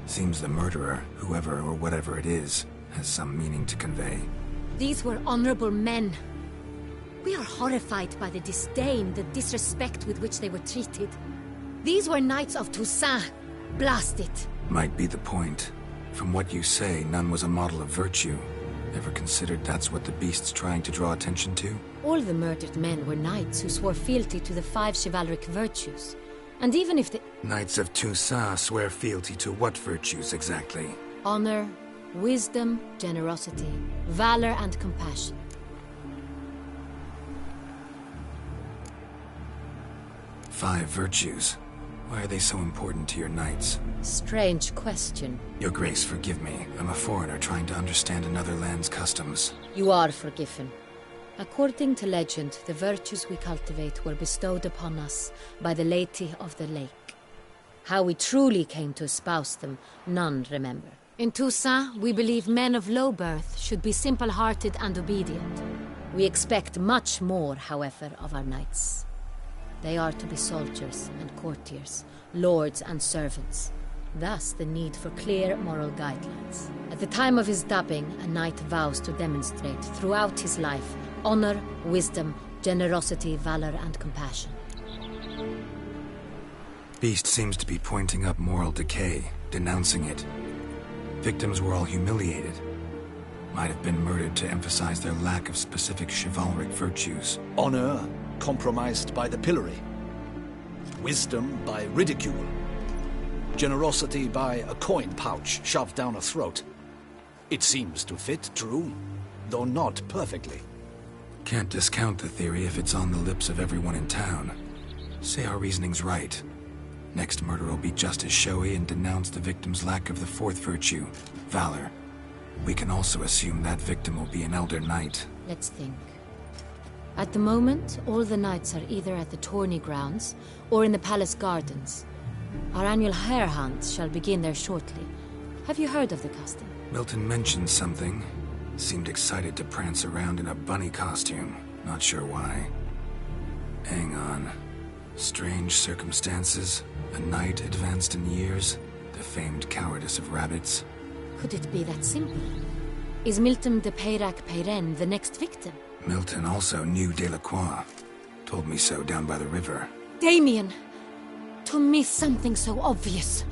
Seems the murderer, whoever or whatever it is, has some meaning to convey. These were honorable men. We are horrified by the disdain, the disrespect with which they were treated. These were knights of Toussaint. Blast it. Might be the point. From what you say, none was a model of virtue. Ever considered that's what the beast's trying to draw attention to? All the murdered men were knights who swore fealty to the 5 chivalric virtues. And even if the... Knights of Toussaint swear fealty to what virtues exactly? Honor, wisdom, generosity, valor, and compassion. Five virtues. Why are they so important to your knights? Strange question. Your Grace, forgive me. I'm a foreigner trying to understand another land's customs. You are forgiven. According to legend, the virtues we cultivate were bestowed upon us by the Lady of the Lake. How we truly came to espouse them, none remember. In Toussaint, we believe men of low birth should be simple-hearted and obedient. We expect much more, however, of our knights. They are to be soldiers and courtiers, lords and servants. Thus, the need for clear moral guidelines. At the time of his dubbing, a knight vows to demonstrate throughout his life honor, wisdom, generosity, valor, and compassion. Beast seems to be pointing up moral decay, denouncing it. Victims were all humiliated. Might have been murdered to emphasize their lack of specific chivalric virtues. Honor compromised by the pillory. Wisdom by ridicule. Generosity by a coin pouch shoved down a throat. It seems to fit, true, though not perfectly. Can't discount the theory if it's on the lips of everyone in town. Say our reasoning's right. Next murder will be just as showy and denounce the victim's lack of the fourth virtue, valor. We can also assume that victim will be an elder knight. Let's think. At the moment, all the knights are either at the tourney grounds or in the palace gardens. Our annual hare hunt shall begin there shortly. Have you heard of the custom? Milton mentioned something. Seemed excited to prance around in a bunny costume. Not sure why. Hang on. Strange circumstances. A knight advanced in years. The famed cowardice of rabbits. Could it be that simple? Is Milton de Peyrac-Peyren the next victim? Milton also knew Delacroix. Told me so down by the river. Damien! To miss something so obvious.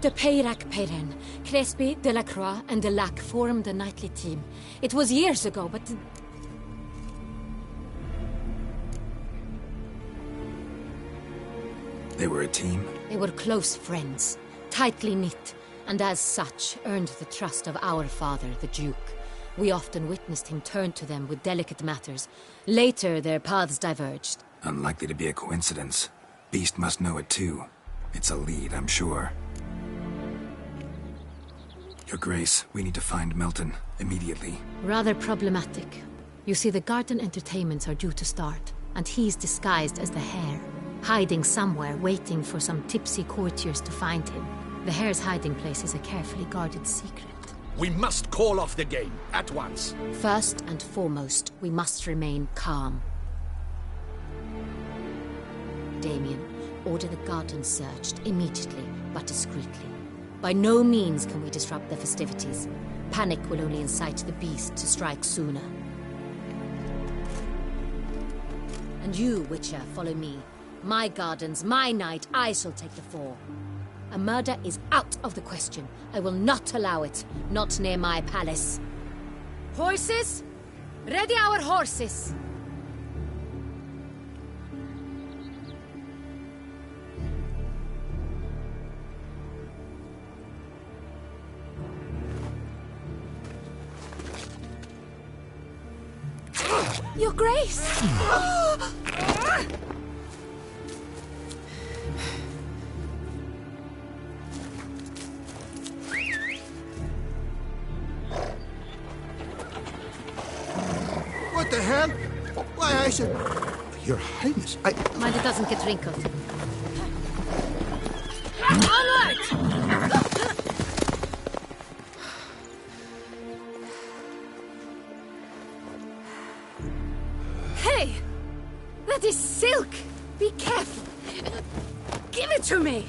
De Peyrac-Peyren, Crespi, Delacroix, and Delac formed a knightly team. It was years ago, but... They were a team? They were close friends, tightly knit, and as such earned the trust of our father, the Duke. We often witnessed him turn to them with delicate matters. Later, their paths diverged. Unlikely to be a coincidence. Beast must know it too. It's a lead, I'm sure. Your Grace, we need to find Milton, immediately. Rather problematic. You see, the garden entertainments are due to start, and he's disguised as the hare, hiding somewhere, waiting for some tipsy courtiers to find him. The hare's hiding place is a carefully guarded secret. We must call off the game, at once. First and foremost, we must remain calm. Damien, Order the garden searched immediately, but discreetly. By no means can we disrupt the festivities. Panic will only incite the beast to strike sooner. And you, Witcher, follow me. My gardens, my night, I shall take the fall. A murder is out of the question. I will not allow it. Not near my palace. Horses? Ready our horses! Your Grace! What the hell? Why, I said... Your Highness, I... Mind it doesn't get wrinkled. Onward! Hey! That is silk! Be careful! Give it to me!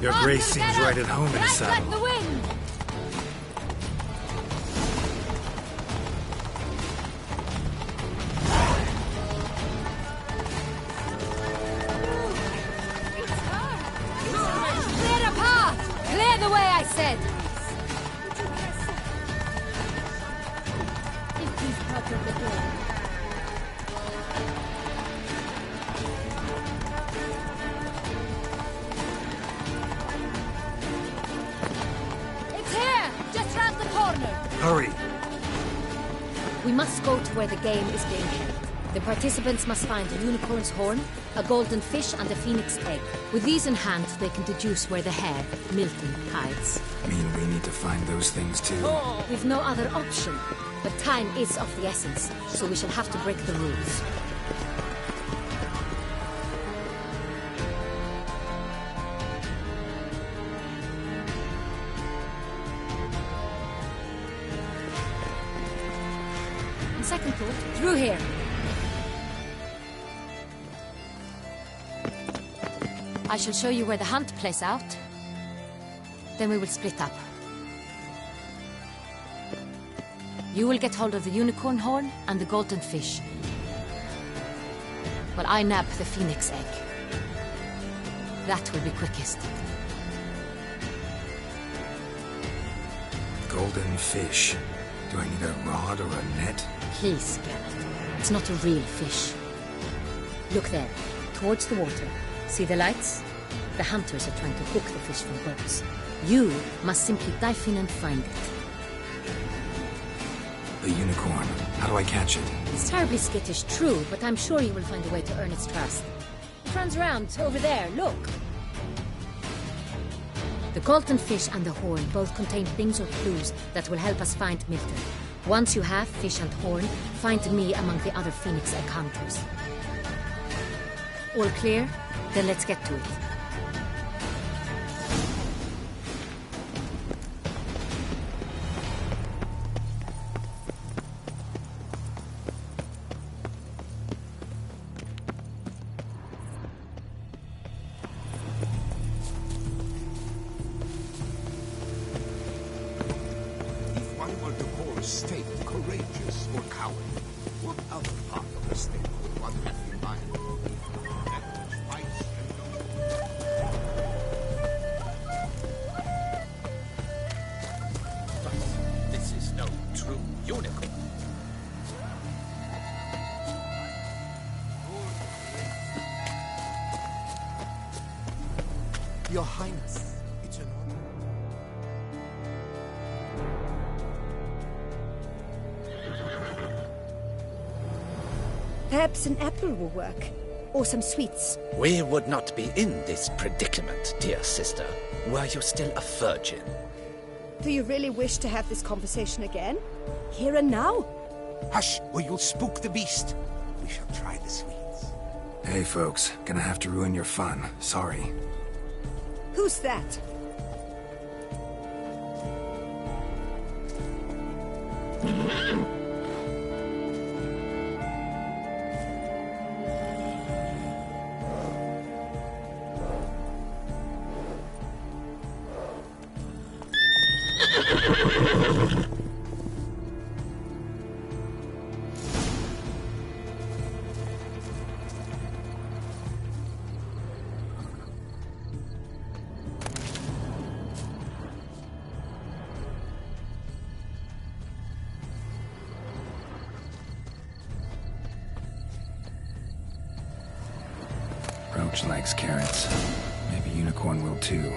Your Grace seems right at home in the saddle. The wind! Clear a path! Clear the way, I said! If he's part of the door. Hurry! We must go to where the game is being held. The participants must find a unicorn's horn, a golden fish, and a phoenix egg. With these in hand, they can deduce where the hare, Milton, hides. Mean we need to find those things too? We've no other option. But time is of the essence, so we shall have to break the rules. Second thought, through here. I shall show you where the hunt plays out. Then we will split up. You will get hold of the unicorn horn and the golden fish, while I nab the phoenix egg. That will be quickest. Golden fish. Do I need a rod or a net? Please, Geralt. It's not a real fish. Look there, towards the water. See the lights? The hunters are trying to hook the fish from boats. You must simply dive in and find it. The unicorn. How do I catch it? It's terribly skittish, true, but I'm sure you will find a way to earn its trust. It runs around over there, look. The golden fish and the horn both contain things or clues that will help us find Milton. Once you have fish and horn, find me among the other phoenix egg hunters. All clear? Then let's get to it. If one were to call a state courageous or coward, what other part of the state would one have in mind? That which fights and Your Highness, it's an honor. Perhaps an apple will work. Or some sweets. We would not be in this predicament, dear sister, were you still a virgin. Do you really wish to have this conversation again? Here and now? Hush, or you'll spook the beast. We shall try the sweets. Hey, folks. Gonna have to ruin your fun. Sorry. Who's that? Roach likes carrots. Maybe Unicorn will too.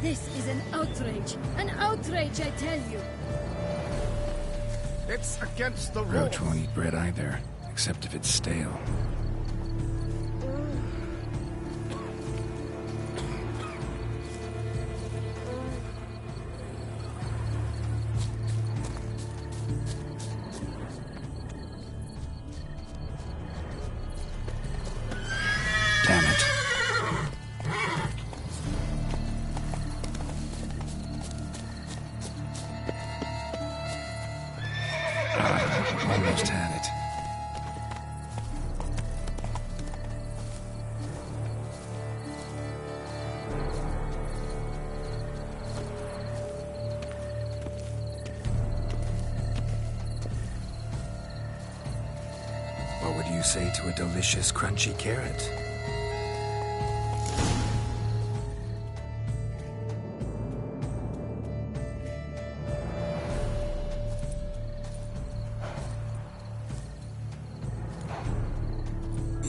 This is an outrage. An outrage, I tell you. It's against the rules. Roach won't eat bread either, except if it's stale. Damn it. Almost had it. What would you say to a delicious, crunchy carrot?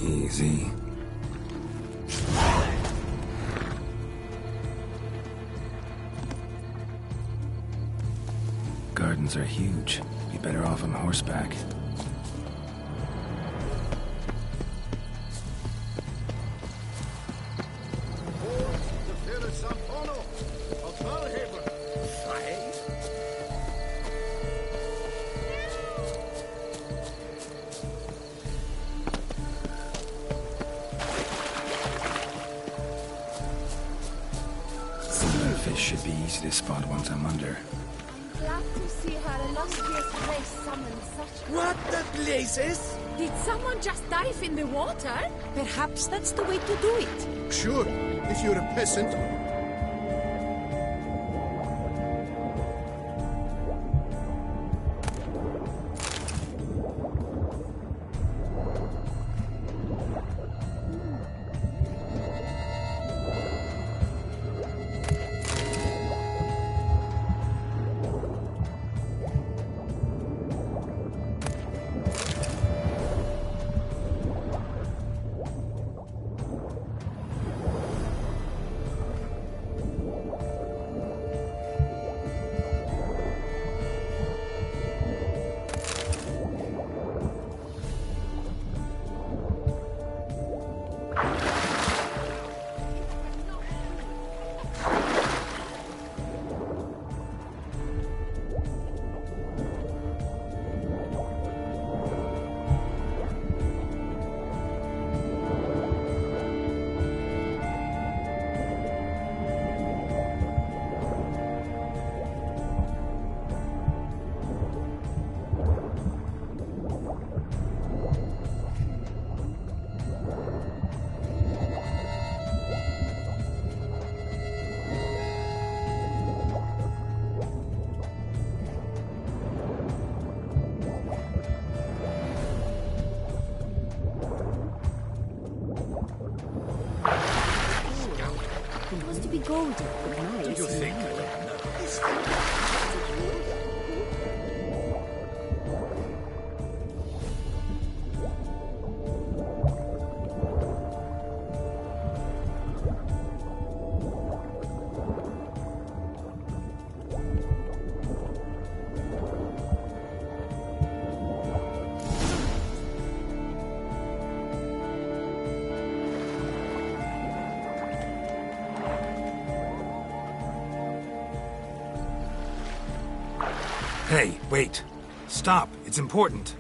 Easy. Gardens are huge. Be better off on horseback. Fish should be easy to spot once I'm under. Glad to see her illustrious race summon such... What the blazes? Did someone just dive in the water? Perhaps that's the way to do it. Sure, if you're a peasant. It was to be golden, but nice. Do you think I don't know? Hey, wait. Stop. It's important.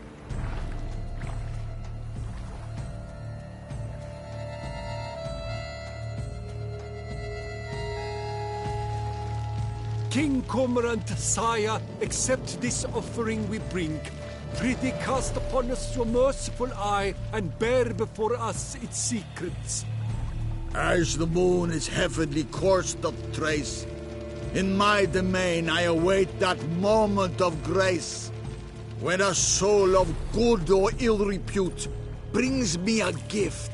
King Cormorant, sire, accept this offering we bring. Prithee cast upon us your merciful eye, and bear before us its secrets. As the moon is heavenly coursed of trace, in my domain I await that moment of grace, when a soul of good or ill repute brings me a gift,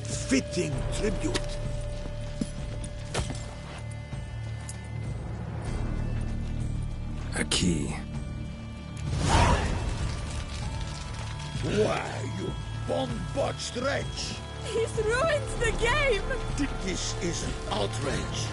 fitting tribute. A key. Why, you bomb-botched wretch! He's ruined the game! This is an outrage.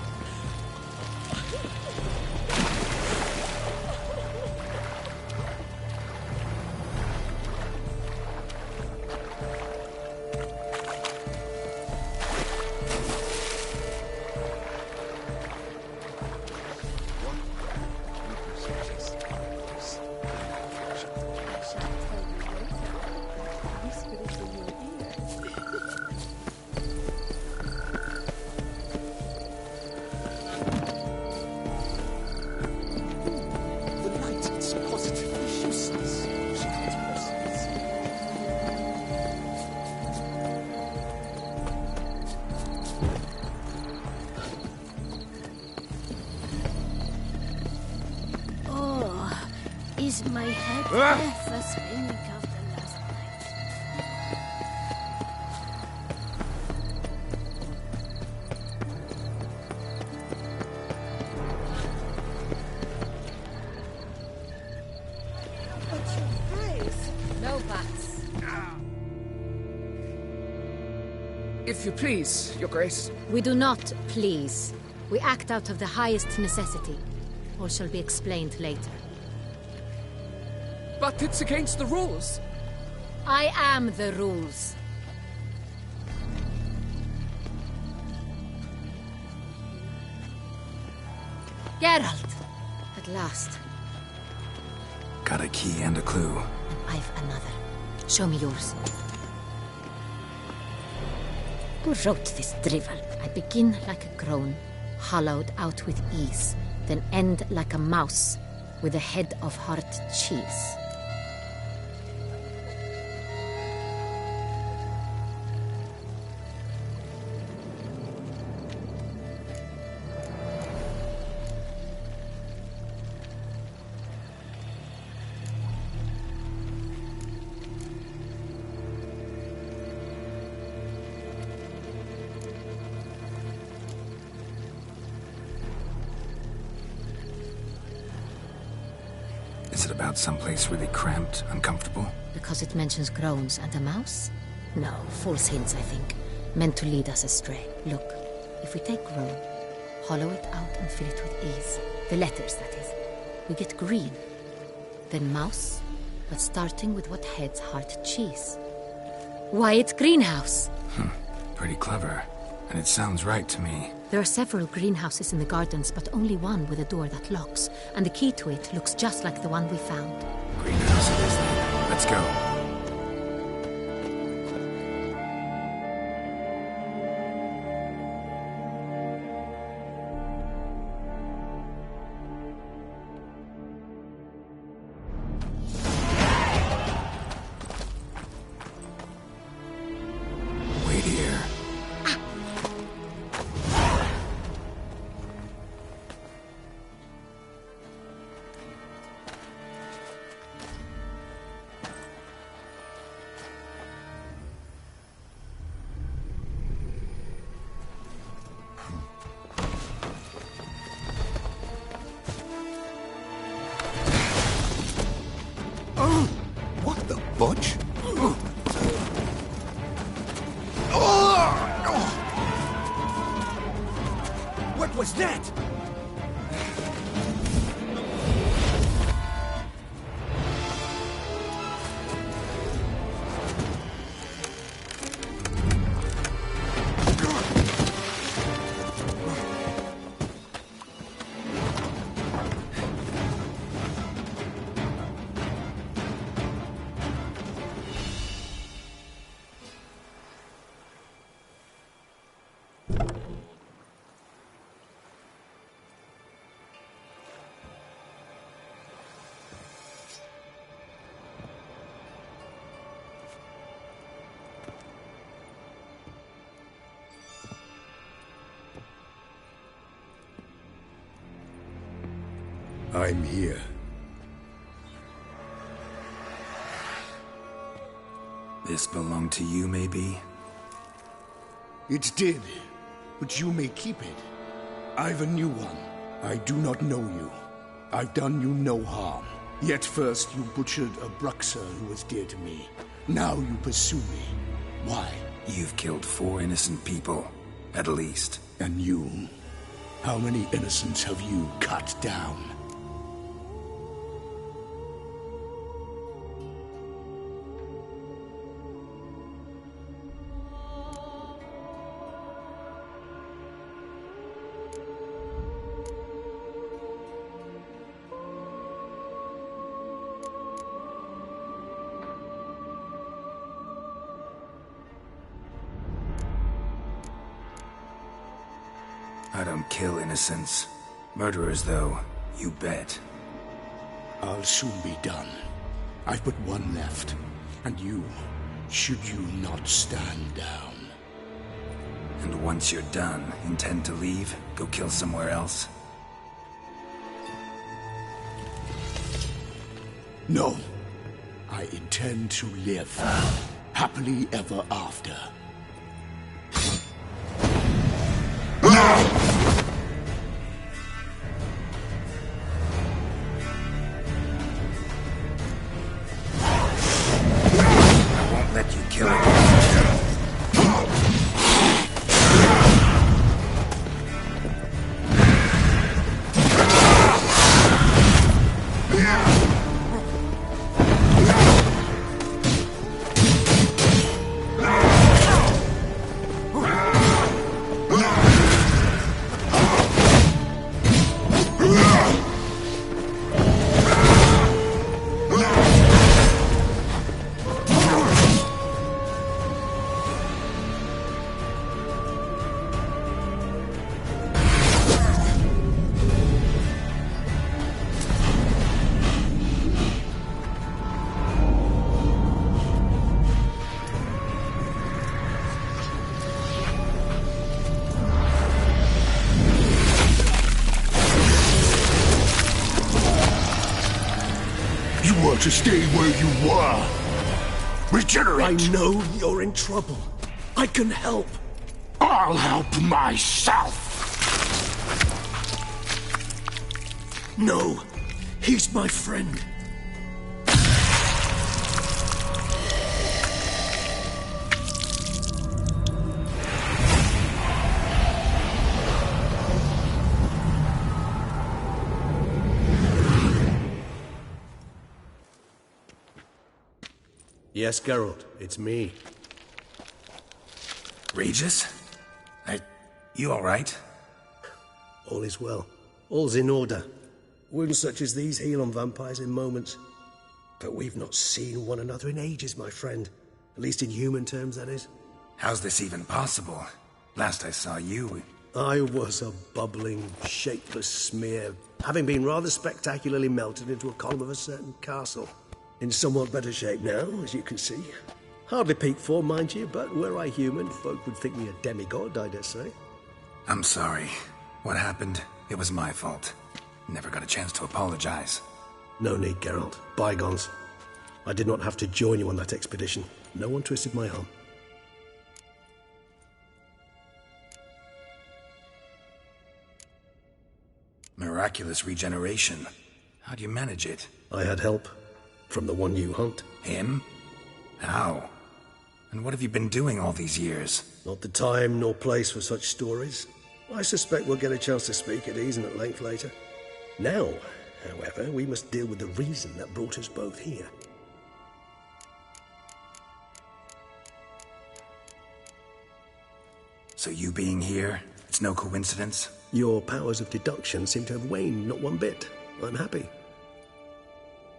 Is my head deaf as spinning of the last But your eyes. No buts. If you please, Your Grace. We do not please. We act out of the highest necessity. All shall be explained later. But it's against the rules. I am the rules. Geralt! At last. Got a key and a clue. And I've another. Show me yours. Who wrote this drivel? I begin like a groan, hollowed out with ease, then end like a mouse, with a head of hard cheese. Is it about someplace really cramped, uncomfortable? Because it mentions groans and a mouse? No, false hints, I think. Meant to lead us astray. Look, if we take groan, hollow it out and fill it with ease. The letters, that is. We get green. Then mouse, but starting with what heads hard cheese. Why, it's greenhouse! Pretty clever. And it sounds right to me. There are several greenhouses in the gardens, but only one with a door that locks. And the key to it looks just like the one we found. Greenhouse it is then. Let's go. Butch? What was that? I'm here. This belonged to you, maybe? It did, but you may keep it. I've a new one. I do not know you. I've done you no harm. Yet first you butchered a Bruxer who was dear to me. Now you pursue me. Why? You've killed 4 innocent people, at least. And you? How many innocents have you cut down? I don't kill innocents. Murderers, though, you bet. I'll soon be done. I've but one left. And you, should you not stand down. And once you're done, intend to leave? Go kill somewhere else? No. I intend to live. Happily ever after. I won't let you kill it. To stay where you were. Regenerate! I know you're in trouble. I can help. I'll help myself! No, he's my friend. Yes, Geralt, it's me. Regis? You alright? All is well. All's in order. Wounds such as these heal on vampires in moments. But we've not seen one another in ages, my friend. At least in human terms, that is. How's this even possible? Last I saw you... I was a bubbling, shapeless smear, having been rather spectacularly melted into a column of a certain castle. In somewhat better shape now, as you can see. Hardly peak form, mind you, but were I human, folk would think me a demigod, I dare say. I'm sorry. What happened? It was my fault. Never got a chance to apologize. No need, Geralt. Bygones. I did not have to join you on that expedition. No one twisted my arm. Miraculous regeneration. How do you manage it? I had help. From the one you hunt. Him? How? And what have you been doing all these years? Not the time nor place for such stories. I suspect we'll get a chance to speak at ease and at length later. Now, however, we must deal with the reason that brought us both here. So you being here, it's no coincidence? Your powers of deduction seem to have waned not one bit. I'm happy.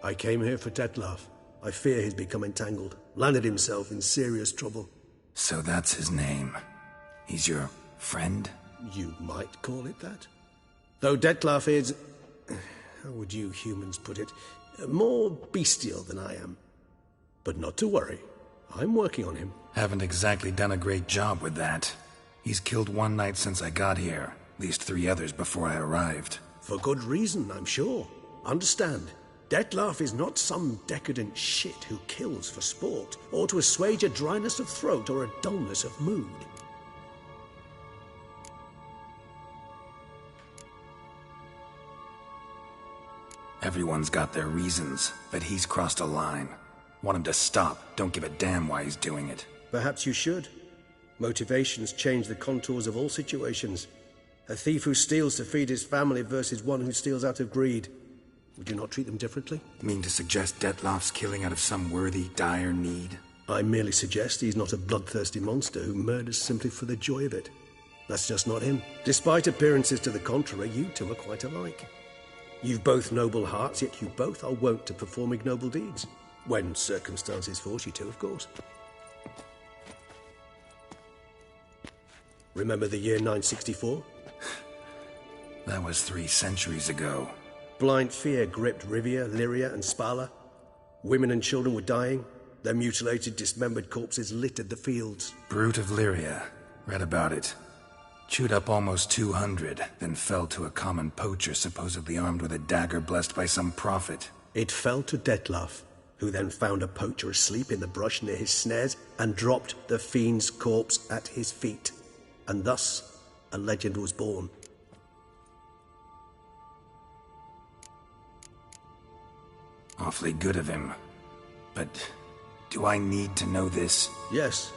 I came here for Tetlaf. I fear he's become entangled, landed himself in serious trouble. So that's his name. He's your Friend? You might call it that. Though Detlef is... how would you humans put it? More bestial than I am. But not to worry. I'm working on him. Haven't exactly done a great job with that. He's killed one knight since I got here. At least 3 others before I arrived. For good reason, I'm sure. Understand, Detlef is not some decadent shit who kills for sport, or to assuage a dryness of throat or a dullness of mood. Everyone's got their reasons, but he's crossed a line. Want him to stop. Don't give a damn why he's doing it. Perhaps you should. Motivations change the contours of all situations. A thief who steals to feed his family versus one who steals out of greed. Would you not treat them differently? Mean to suggest Detlef's killing out of some worthy, dire need? I merely suggest he's not a bloodthirsty monster who murders simply for the joy of it. That's just not him. Despite appearances to the contrary, you two are quite alike. You've both noble hearts, yet you both are wont to perform ignoble deeds. When circumstances force you to, of course. Remember the year 964? That was 3 centuries ago. Blind fear gripped Rivia, Lyria, and Spala. Women and children were dying. Their mutilated, dismembered corpses littered the fields. Brute of Lyria. Read about it. Chewed up almost 200, then fell to a common poacher supposedly armed with a dagger blessed by some prophet. It fell to Detlef, who then found a poacher asleep in the brush near his snares and dropped the fiend's corpse at his feet. And thus, a legend was born. Awfully good of him. But do I need to know this? Yes.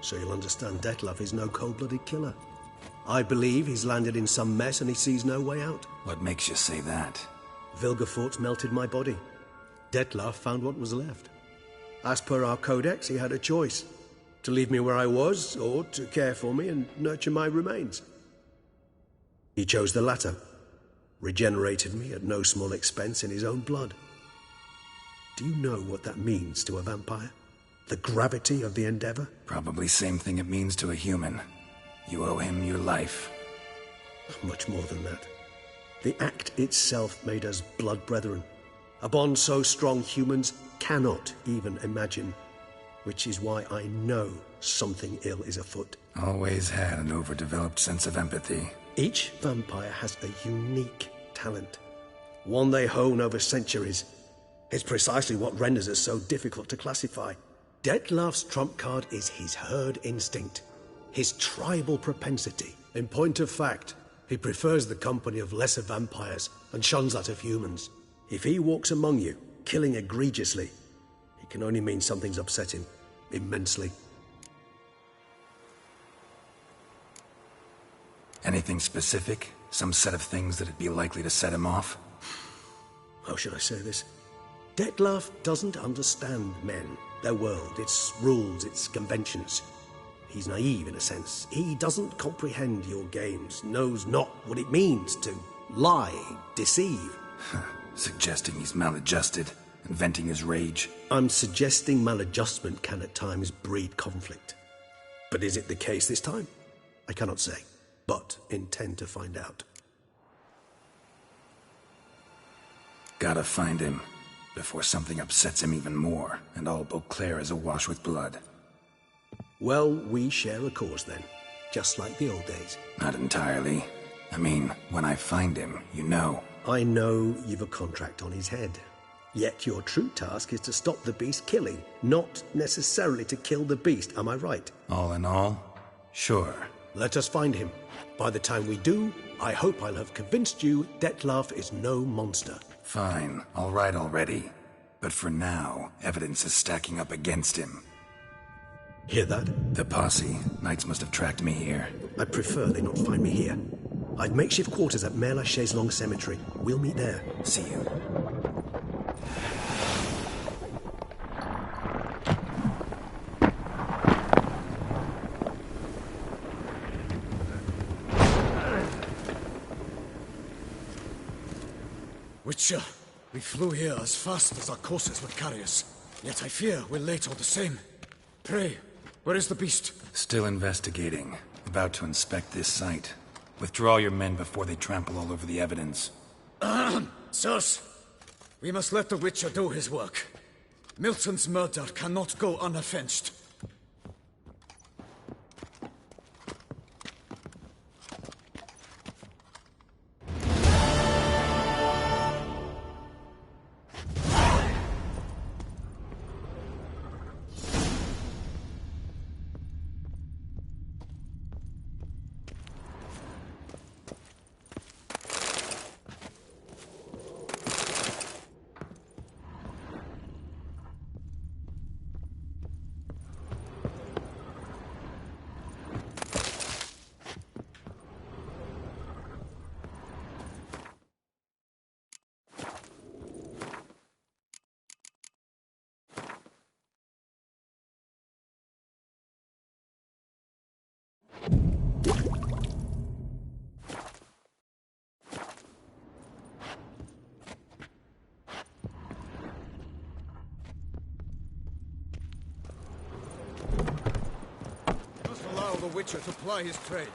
So you'll understand Detlef is no cold-blooded killer. I believe he's landed in some mess and he sees no way out. What makes you say that? Vilgefortz melted my body. Detlef found what was left. As per our codex, he had a choice. To leave me where I was, or to care for me and nurture my remains. He chose the latter. Regenerated me at no small expense in his own blood. Do you know what that means to a vampire? The gravity of the endeavor? Probably same thing it means to a human. You owe him your life. Much more than that. The act itself made us blood brethren. A bond so strong humans cannot even imagine. Which is why I know something ill is afoot. Always had an overdeveloped sense of empathy. Each vampire has a unique talent. One they hone over centuries. It's precisely what renders us so difficult to classify. Detlef's trump card is his herd instinct. His tribal propensity. In point of fact, he prefers the company of lesser vampires and shuns that of humans. If he walks among you, killing egregiously, it can only mean something's upset him. Immensely. Anything specific? Some set of things that'd be likely to set him off? How should I say this? Detlef doesn't understand men, their world, its rules, its conventions. He's naive in a sense. He doesn't comprehend your games, knows not what it means to lie, deceive. Suggesting he's maladjusted and venting his rage. I'm suggesting maladjustment can at times breed conflict. But is it the case this time? I cannot say, but intend to find out. Gotta find him, before something upsets him even more, and all Beauclair is awash with blood. Well, we share a cause then, just like the old days. Not entirely. I mean, when I find him, you know. I know you've a contract on his head. Yet your true task is to stop the beast killing, not necessarily to kill the beast, am I right? All in all, sure. Let us find him. By the time we do, I hope I'll have convinced you Detlef is no monster. Fine, all right already. But for now, evidence is stacking up against him. Hear that? The posse. Knights must have tracked me here. I'd prefer they not find me here. I've makeshift quarters at Mère Lachaise Long Cemetery. We'll meet there. See you. Witcher, we flew here as fast as our courses would carry us. Yet I fear we're late all the same. Pray, where is the beast? Still investigating. About to inspect this site. Withdraw your men before they trample all over the evidence. Sirs, we must let the Witcher do his work. Milton's murder cannot go unavenged. Must allow the Witcher to ply his trade.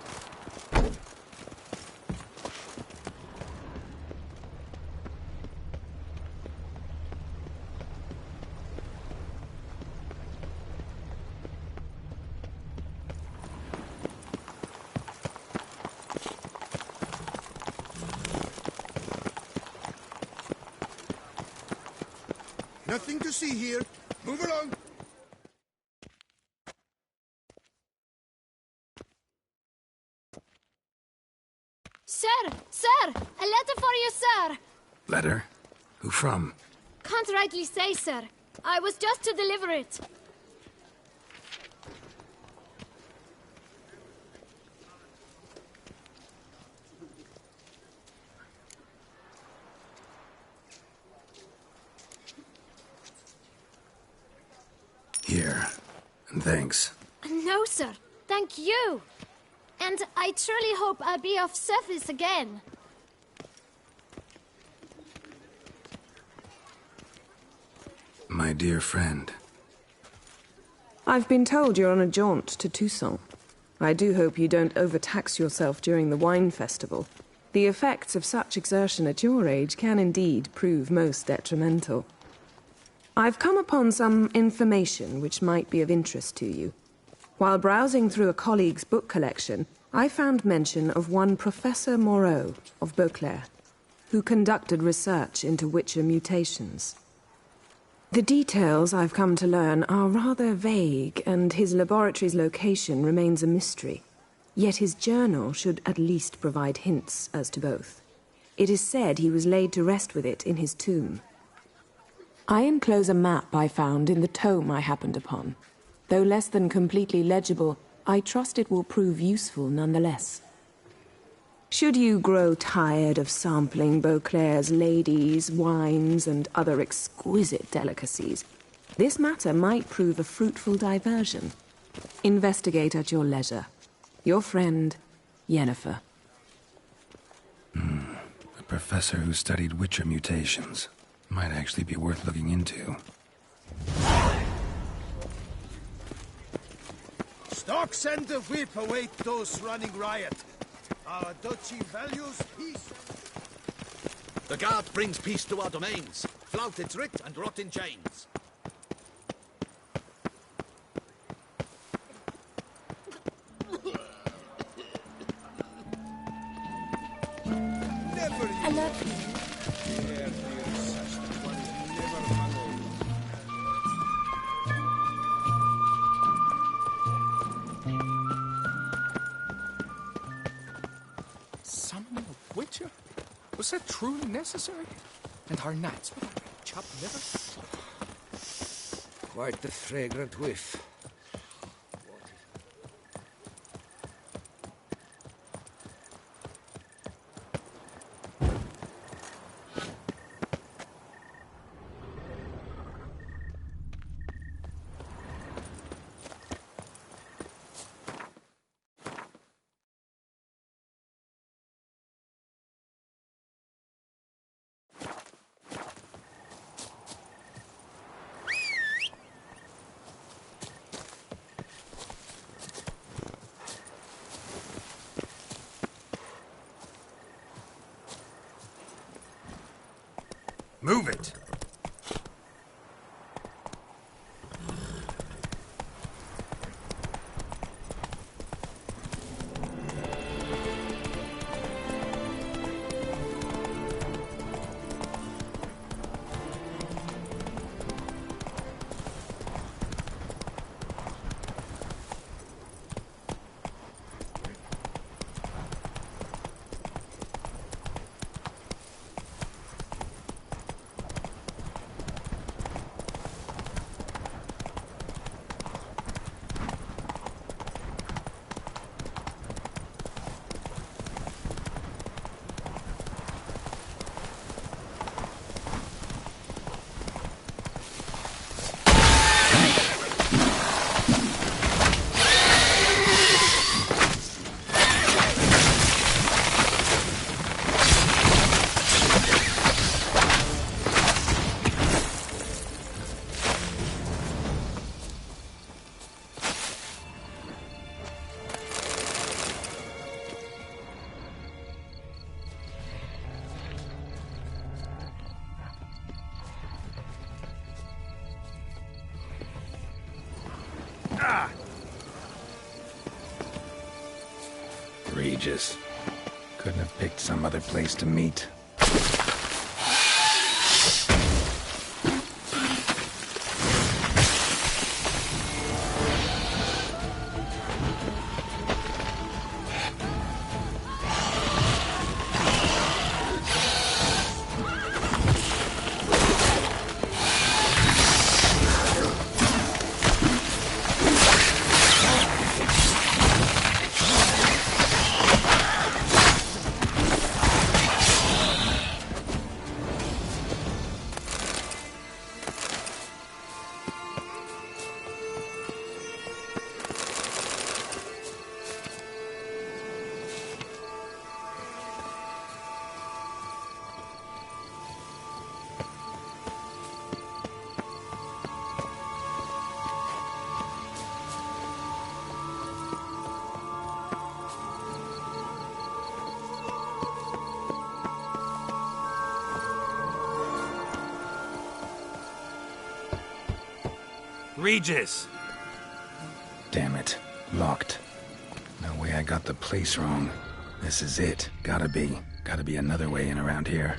Nothing to see here. Move along. Sir! Sir! A letter for you, sir! Letter? Who from? Can't rightly say, sir. I was just to deliver it. Here. And thanks. No, sir. Thank you. And I truly hope I'll be of service again. My dear friend. I've been told you're on a jaunt to Toussaint. I do hope you don't overtax yourself during the wine festival. The effects of such exertion at your age can indeed prove most detrimental. I've come upon some information which might be of interest to you. While browsing through a colleague's book collection, I found mention of one Professor Moreau of Beauclair, who conducted research into Witcher mutations. The details I've come to learn are rather vague, and his laboratory's location remains a mystery. Yet his journal should at least provide hints as to both. It is said he was laid to rest with it in his tomb. I enclose a map I found in the tome I happened upon. Though less than completely legible, I trust it will prove useful nonetheless. Should you grow tired of sampling Beauclair's ladies, wines, and other exquisite delicacies, this matter might prove a fruitful diversion. Investigate at your leisure. Your friend, Yennefer. A professor who studied Witcher mutations. Might actually be worth looking into. Stocks and the whip await those running riot. Our duchy values peace. The guard brings peace to our domains. Flout its writ and rot in chains. I love you. Summon a Witcher? Was that truly necessary? And our knights without a chopped liver? Quite the fragrant whiff. Move it! Regis. Couldn't have picked some other place to meet. Regis! Damn it. Locked. No way I got the place wrong. This is it. Gotta be. Gotta be another way in around here.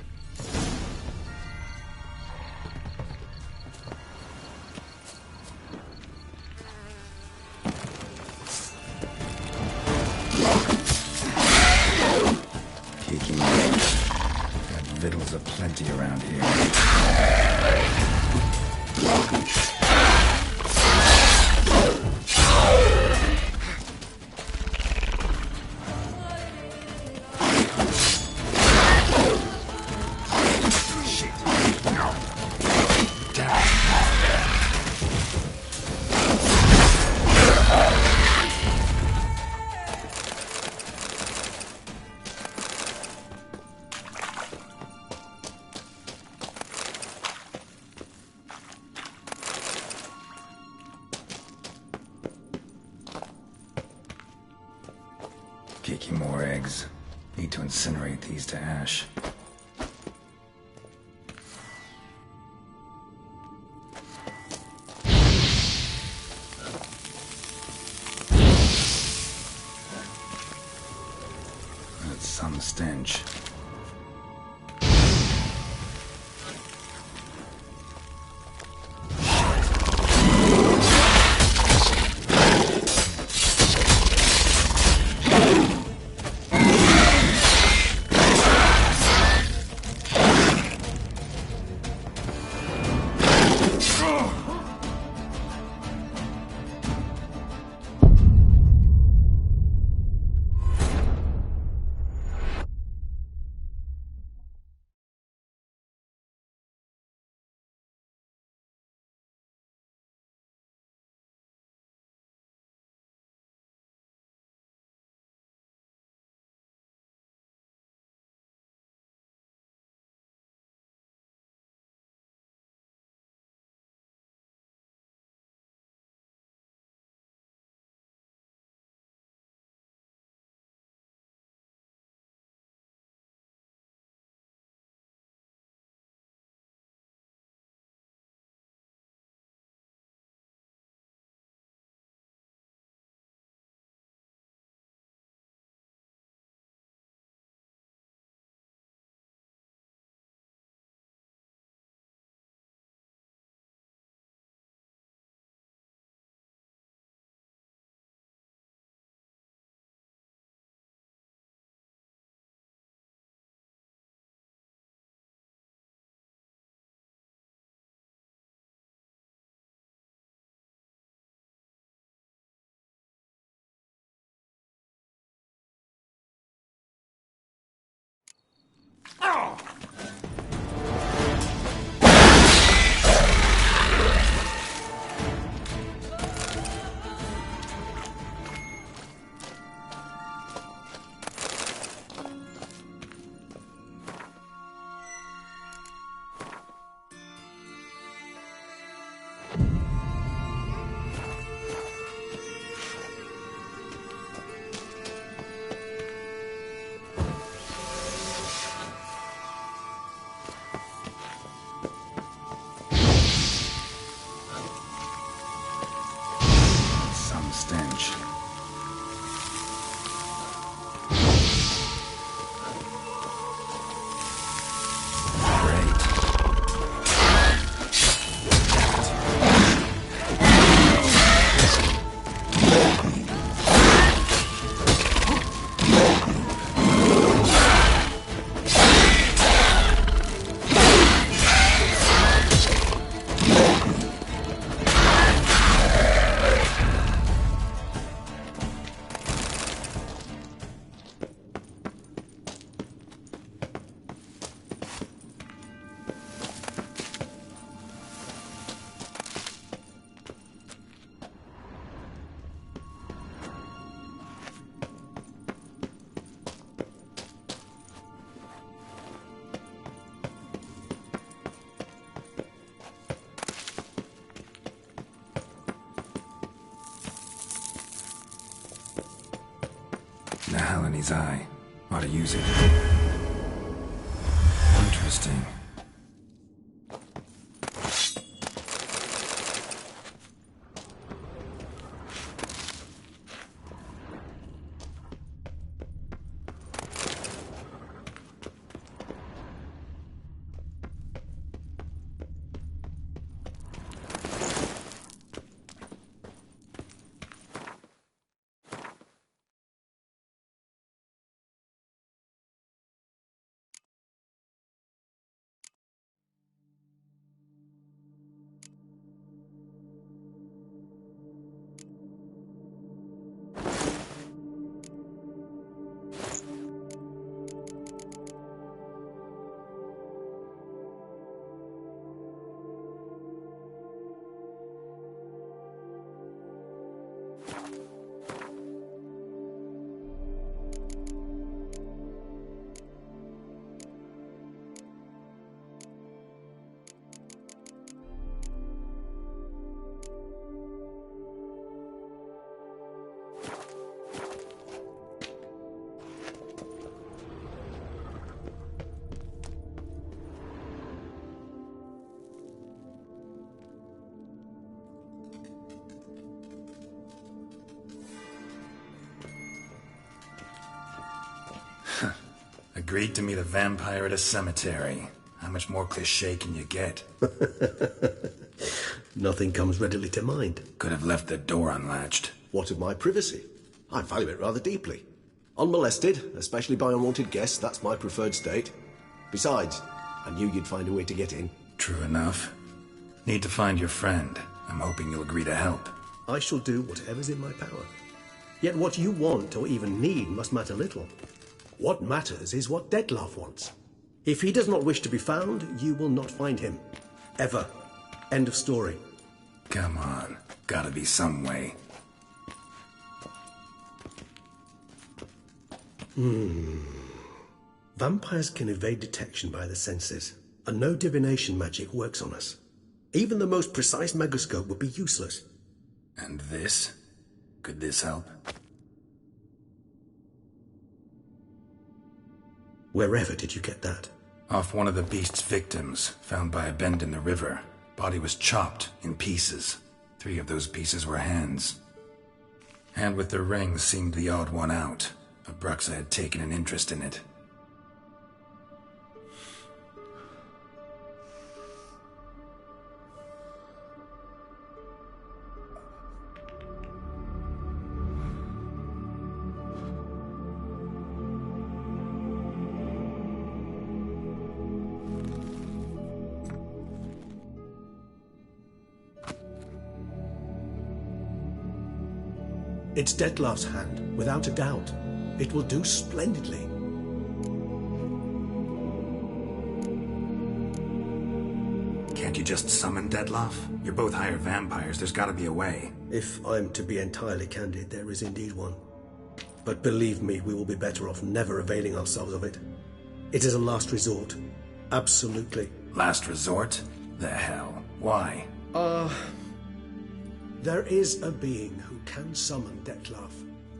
Kicking eggs. Got victuals aplenty around here. Kicking more eggs. Need to incinerate these to ash. That's some stench. Stench. Nahal in his eye. Ought to use it. Interesting. Agreed to meet a vampire at a cemetery. How much more cliché can you get? Nothing comes readily to mind. Could have left the door unlatched. What of my privacy? I value it rather deeply. Unmolested, especially by unwanted guests, that's my preferred state. Besides, I knew you'd find a way to get in. True enough. Need to find your friend. I'm hoping you'll agree to help. I shall do whatever's in my power. Yet what you want or even need must matter little. What matters is what Dettlaff wants. If he does not wish to be found, you will not find him. Ever. End of story. Come on. Gotta be some way. Vampires can evade detection by the senses, and no divination magic works on us. Even the most precise megascope would be useless. And this? Could this help? Wherever did you get that? Off one of the beast's victims, found by a bend in the river. Body was chopped in pieces. 3 of those pieces were hands. Hand with the ring seemed the odd one out. Abruxa had taken an interest in it. It's Dettlaff's hand, without a doubt. It will do splendidly. Can't you just summon Detloff? You're both hired vampires, there's gotta be a way. If I'm to be entirely candid, there is indeed one. But believe me, we will be better off never availing ourselves of it. It is a last resort. Absolutely. Last resort? The hell? Why? There is a being who can summon Detlaff.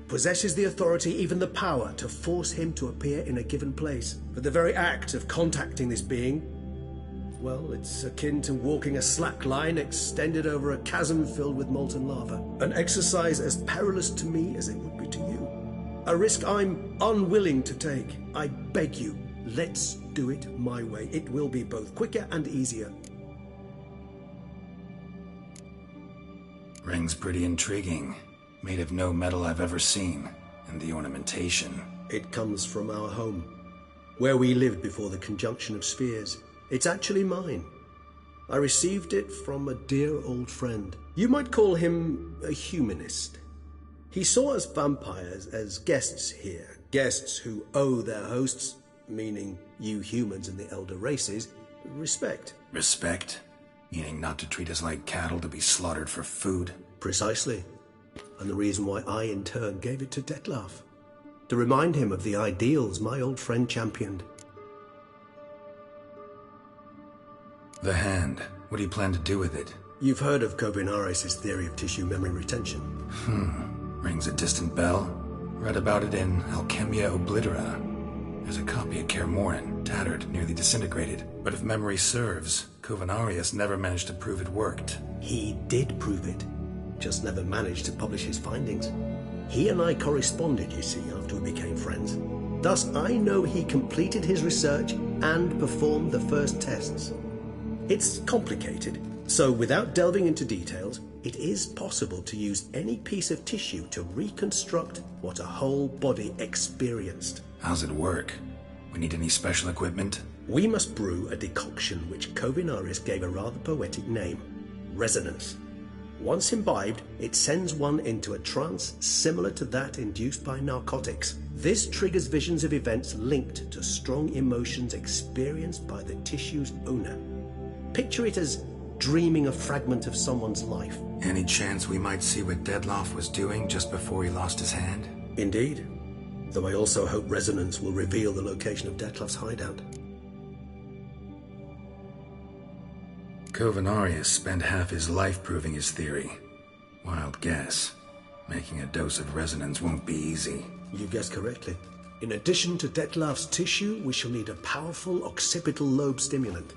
Possesses the authority, even the power, to force him to appear in a given place. But the very act of contacting this being, well, it's akin to walking a slack line extended over a chasm filled with molten lava. An exercise as perilous to me as it would be to you. A risk I'm unwilling to take. I beg you, let's do it my way. It will be both quicker and easier. Ring's pretty intriguing. Made of no metal I've ever seen. And the ornamentation. It comes from our home, where we lived before the conjunction of spheres. It's actually mine. I received it from a dear old friend. You might call him a humanist. He saw us vampires as guests here, guests who owe their hosts, meaning you humans and the elder races, respect. Respect? Meaning not to treat us like cattle to be slaughtered for food? Precisely. And the reason why I, in turn, gave it to Detlaff. To remind him of the ideals my old friend championed. The hand. What do you plan to do with it? You've heard of Kovinaris' theory of tissue memory retention. Rings a distant bell. Read about it in Alchemia Oblitera. There's a copy at Kaer Morhen, tattered, nearly disintegrated. But if memory serves, Kovinaris never managed to prove it worked. He did prove it. Just never managed to publish his findings. He and I corresponded, you see, after we became friends. Thus, I know he completed his research and performed the first tests. It's complicated, so without delving into details, it is possible to use any piece of tissue to reconstruct what a whole body experienced. How's it work? We need any special equipment? We must brew a decoction which Kovinaris gave a rather poetic name, resonance. Once imbibed, it sends one into a trance similar to that induced by narcotics. This triggers visions of events linked to strong emotions experienced by the tissue's owner. Picture it as dreaming a fragment of someone's life. Any chance we might see what Detlaff was doing just before he lost his hand? Indeed. Though I also hope resonance will reveal the location of Detlaff's hideout. Kovinaris spent half his life proving his theory. Wild guess. Making a dose of resonance won't be easy. You guessed correctly. In addition to Detlaff's tissue, we shall need a powerful occipital lobe stimulant.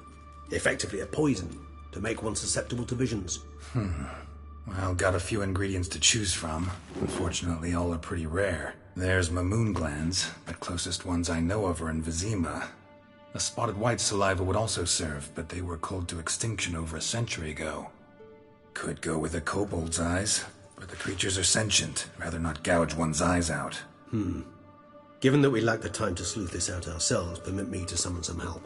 Effectively a poison, to make one susceptible to visions. Well, got a few ingredients to choose from. Unfortunately, all are pretty rare. There's Mamoon glands, but closest ones I know of are in Vizima. A spotted white saliva would also serve, but they were cold to extinction over a century ago. Could go with a kobold's eyes, but the creatures are sentient. Rather not gouge one's eyes out. Given that we lack the time to sleuth this out ourselves, permit me to summon some help.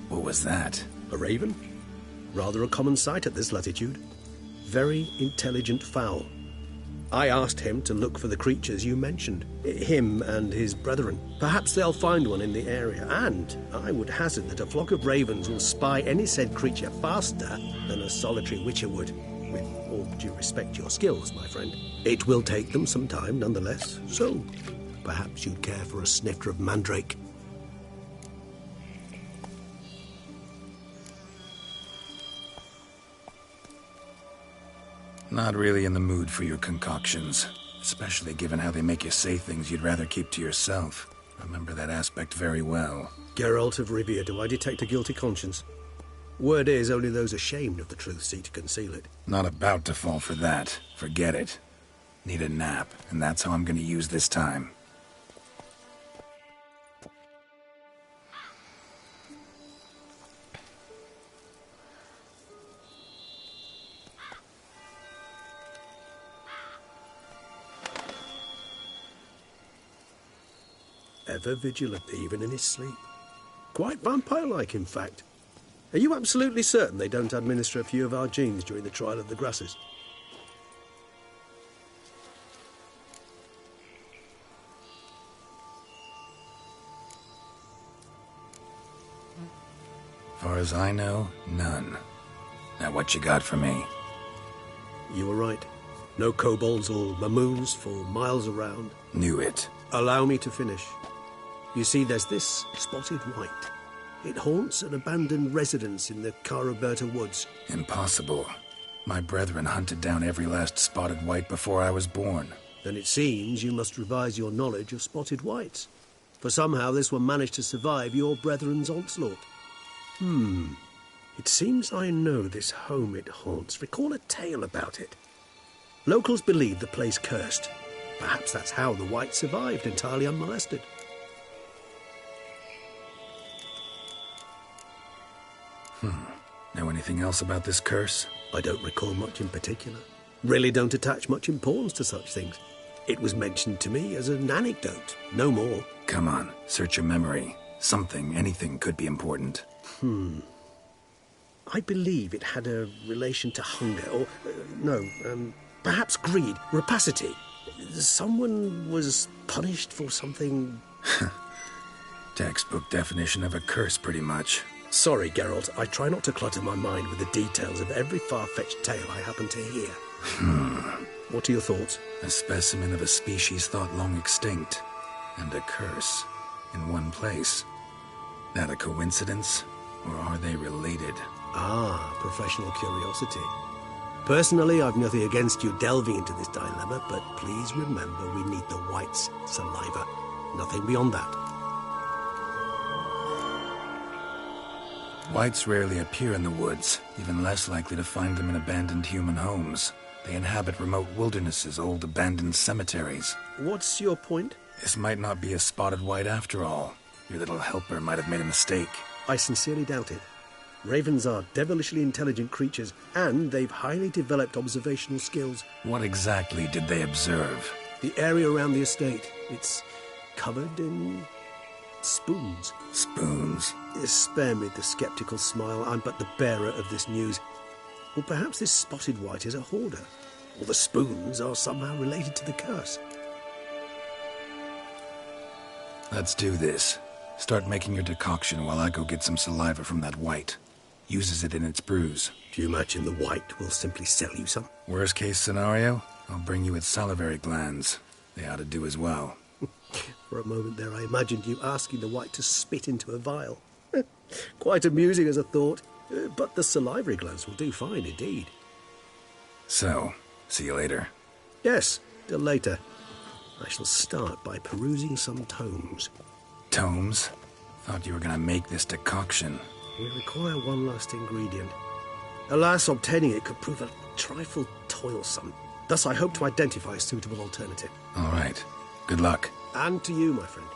What was that? A raven? Rather a common sight at this latitude. Very intelligent fowl. I asked him to look for the creatures you mentioned. Him and his brethren. Perhaps they'll find one in the area, and I would hazard that a flock of ravens will spy any said creature faster than a solitary witcher would. With all due respect to your skills, my friend. It will take them some time nonetheless, so perhaps you'd care for a snifter of mandrake. Not really in the mood for your concoctions. Especially given how they make you say things you'd rather keep to yourself. Remember that aspect very well. Geralt of Rivia, do I detect a guilty conscience? Word is, only those ashamed of the truth seek to conceal it. Not about to fall for that. Forget it. Need a nap, and that's how I'm gonna use this time. Ever vigilant, even in his sleep. Quite vampire-like, in fact. Are you absolutely certain they don't administer a few of our genes during the trial of the grasses? Far as I know, none. Now what you got for me? You were right. No kobolds or mamoons for miles around. Knew it. Allow me to finish. You see, there's this spotted white. It haunts an abandoned residence in the Caraberta woods. Impossible. My brethren hunted down every last spotted white before I was born. Then it seems you must revise your knowledge of spotted whites. For somehow this one managed to survive your brethren's onslaught. It seems I know this home it haunts. Recall a tale about it. Locals believe the place cursed. Perhaps that's how the white survived entirely unmolested. Know anything else about this curse? I don't recall much in particular. Really don't attach much importance to such things. It was mentioned to me as an anecdote, no more. Come on, search your memory. Something, anything could be important. I believe it had a relation to hunger, or, perhaps greed, rapacity. Someone was punished for something... Textbook definition of a curse, pretty much. Sorry, Geralt, I try not to clutter my mind with the details of every far-fetched tale I happen to hear. What are your thoughts? A specimen of a species thought long extinct, and a curse in one place. That a coincidence, or are they related? Ah, professional curiosity. Personally, I've nothing against you delving into this dilemma, but please remember we need the white's saliva. Nothing beyond that. Whites rarely appear in the woods, even less likely to find them in abandoned human homes. They inhabit remote wildernesses, old abandoned cemeteries. What's your point? This might not be a spotted white after all. Your little helper might have made a mistake. I sincerely doubt it. Ravens are devilishly intelligent creatures, and they've highly developed observational skills. What exactly did they observe? The area around the estate. It's covered in... spoons. Spoons? Spare me the skeptical smile. I'm but the bearer of this news. Or perhaps this spotted white is a hoarder. Or the spoons are somehow related to the curse. Let's do this. Start making your decoction while I go get some saliva from that white. Uses it in its brews. Do you imagine the white will simply sell you some? Worst case scenario, I'll bring you its salivary glands. They ought to do as well. For a moment there I imagined you asking the white to spit into a vial. Quite amusing as a thought, but the salivary glands will do fine indeed. So, see you later. Yes, till later. I shall start by perusing some tomes. Tomes? Thought you were gonna make this decoction. We require one last ingredient. Alas, obtaining it could prove a trifle toilsome. Thus I hope to identify a suitable alternative. All right. Good luck. And to you, my friend.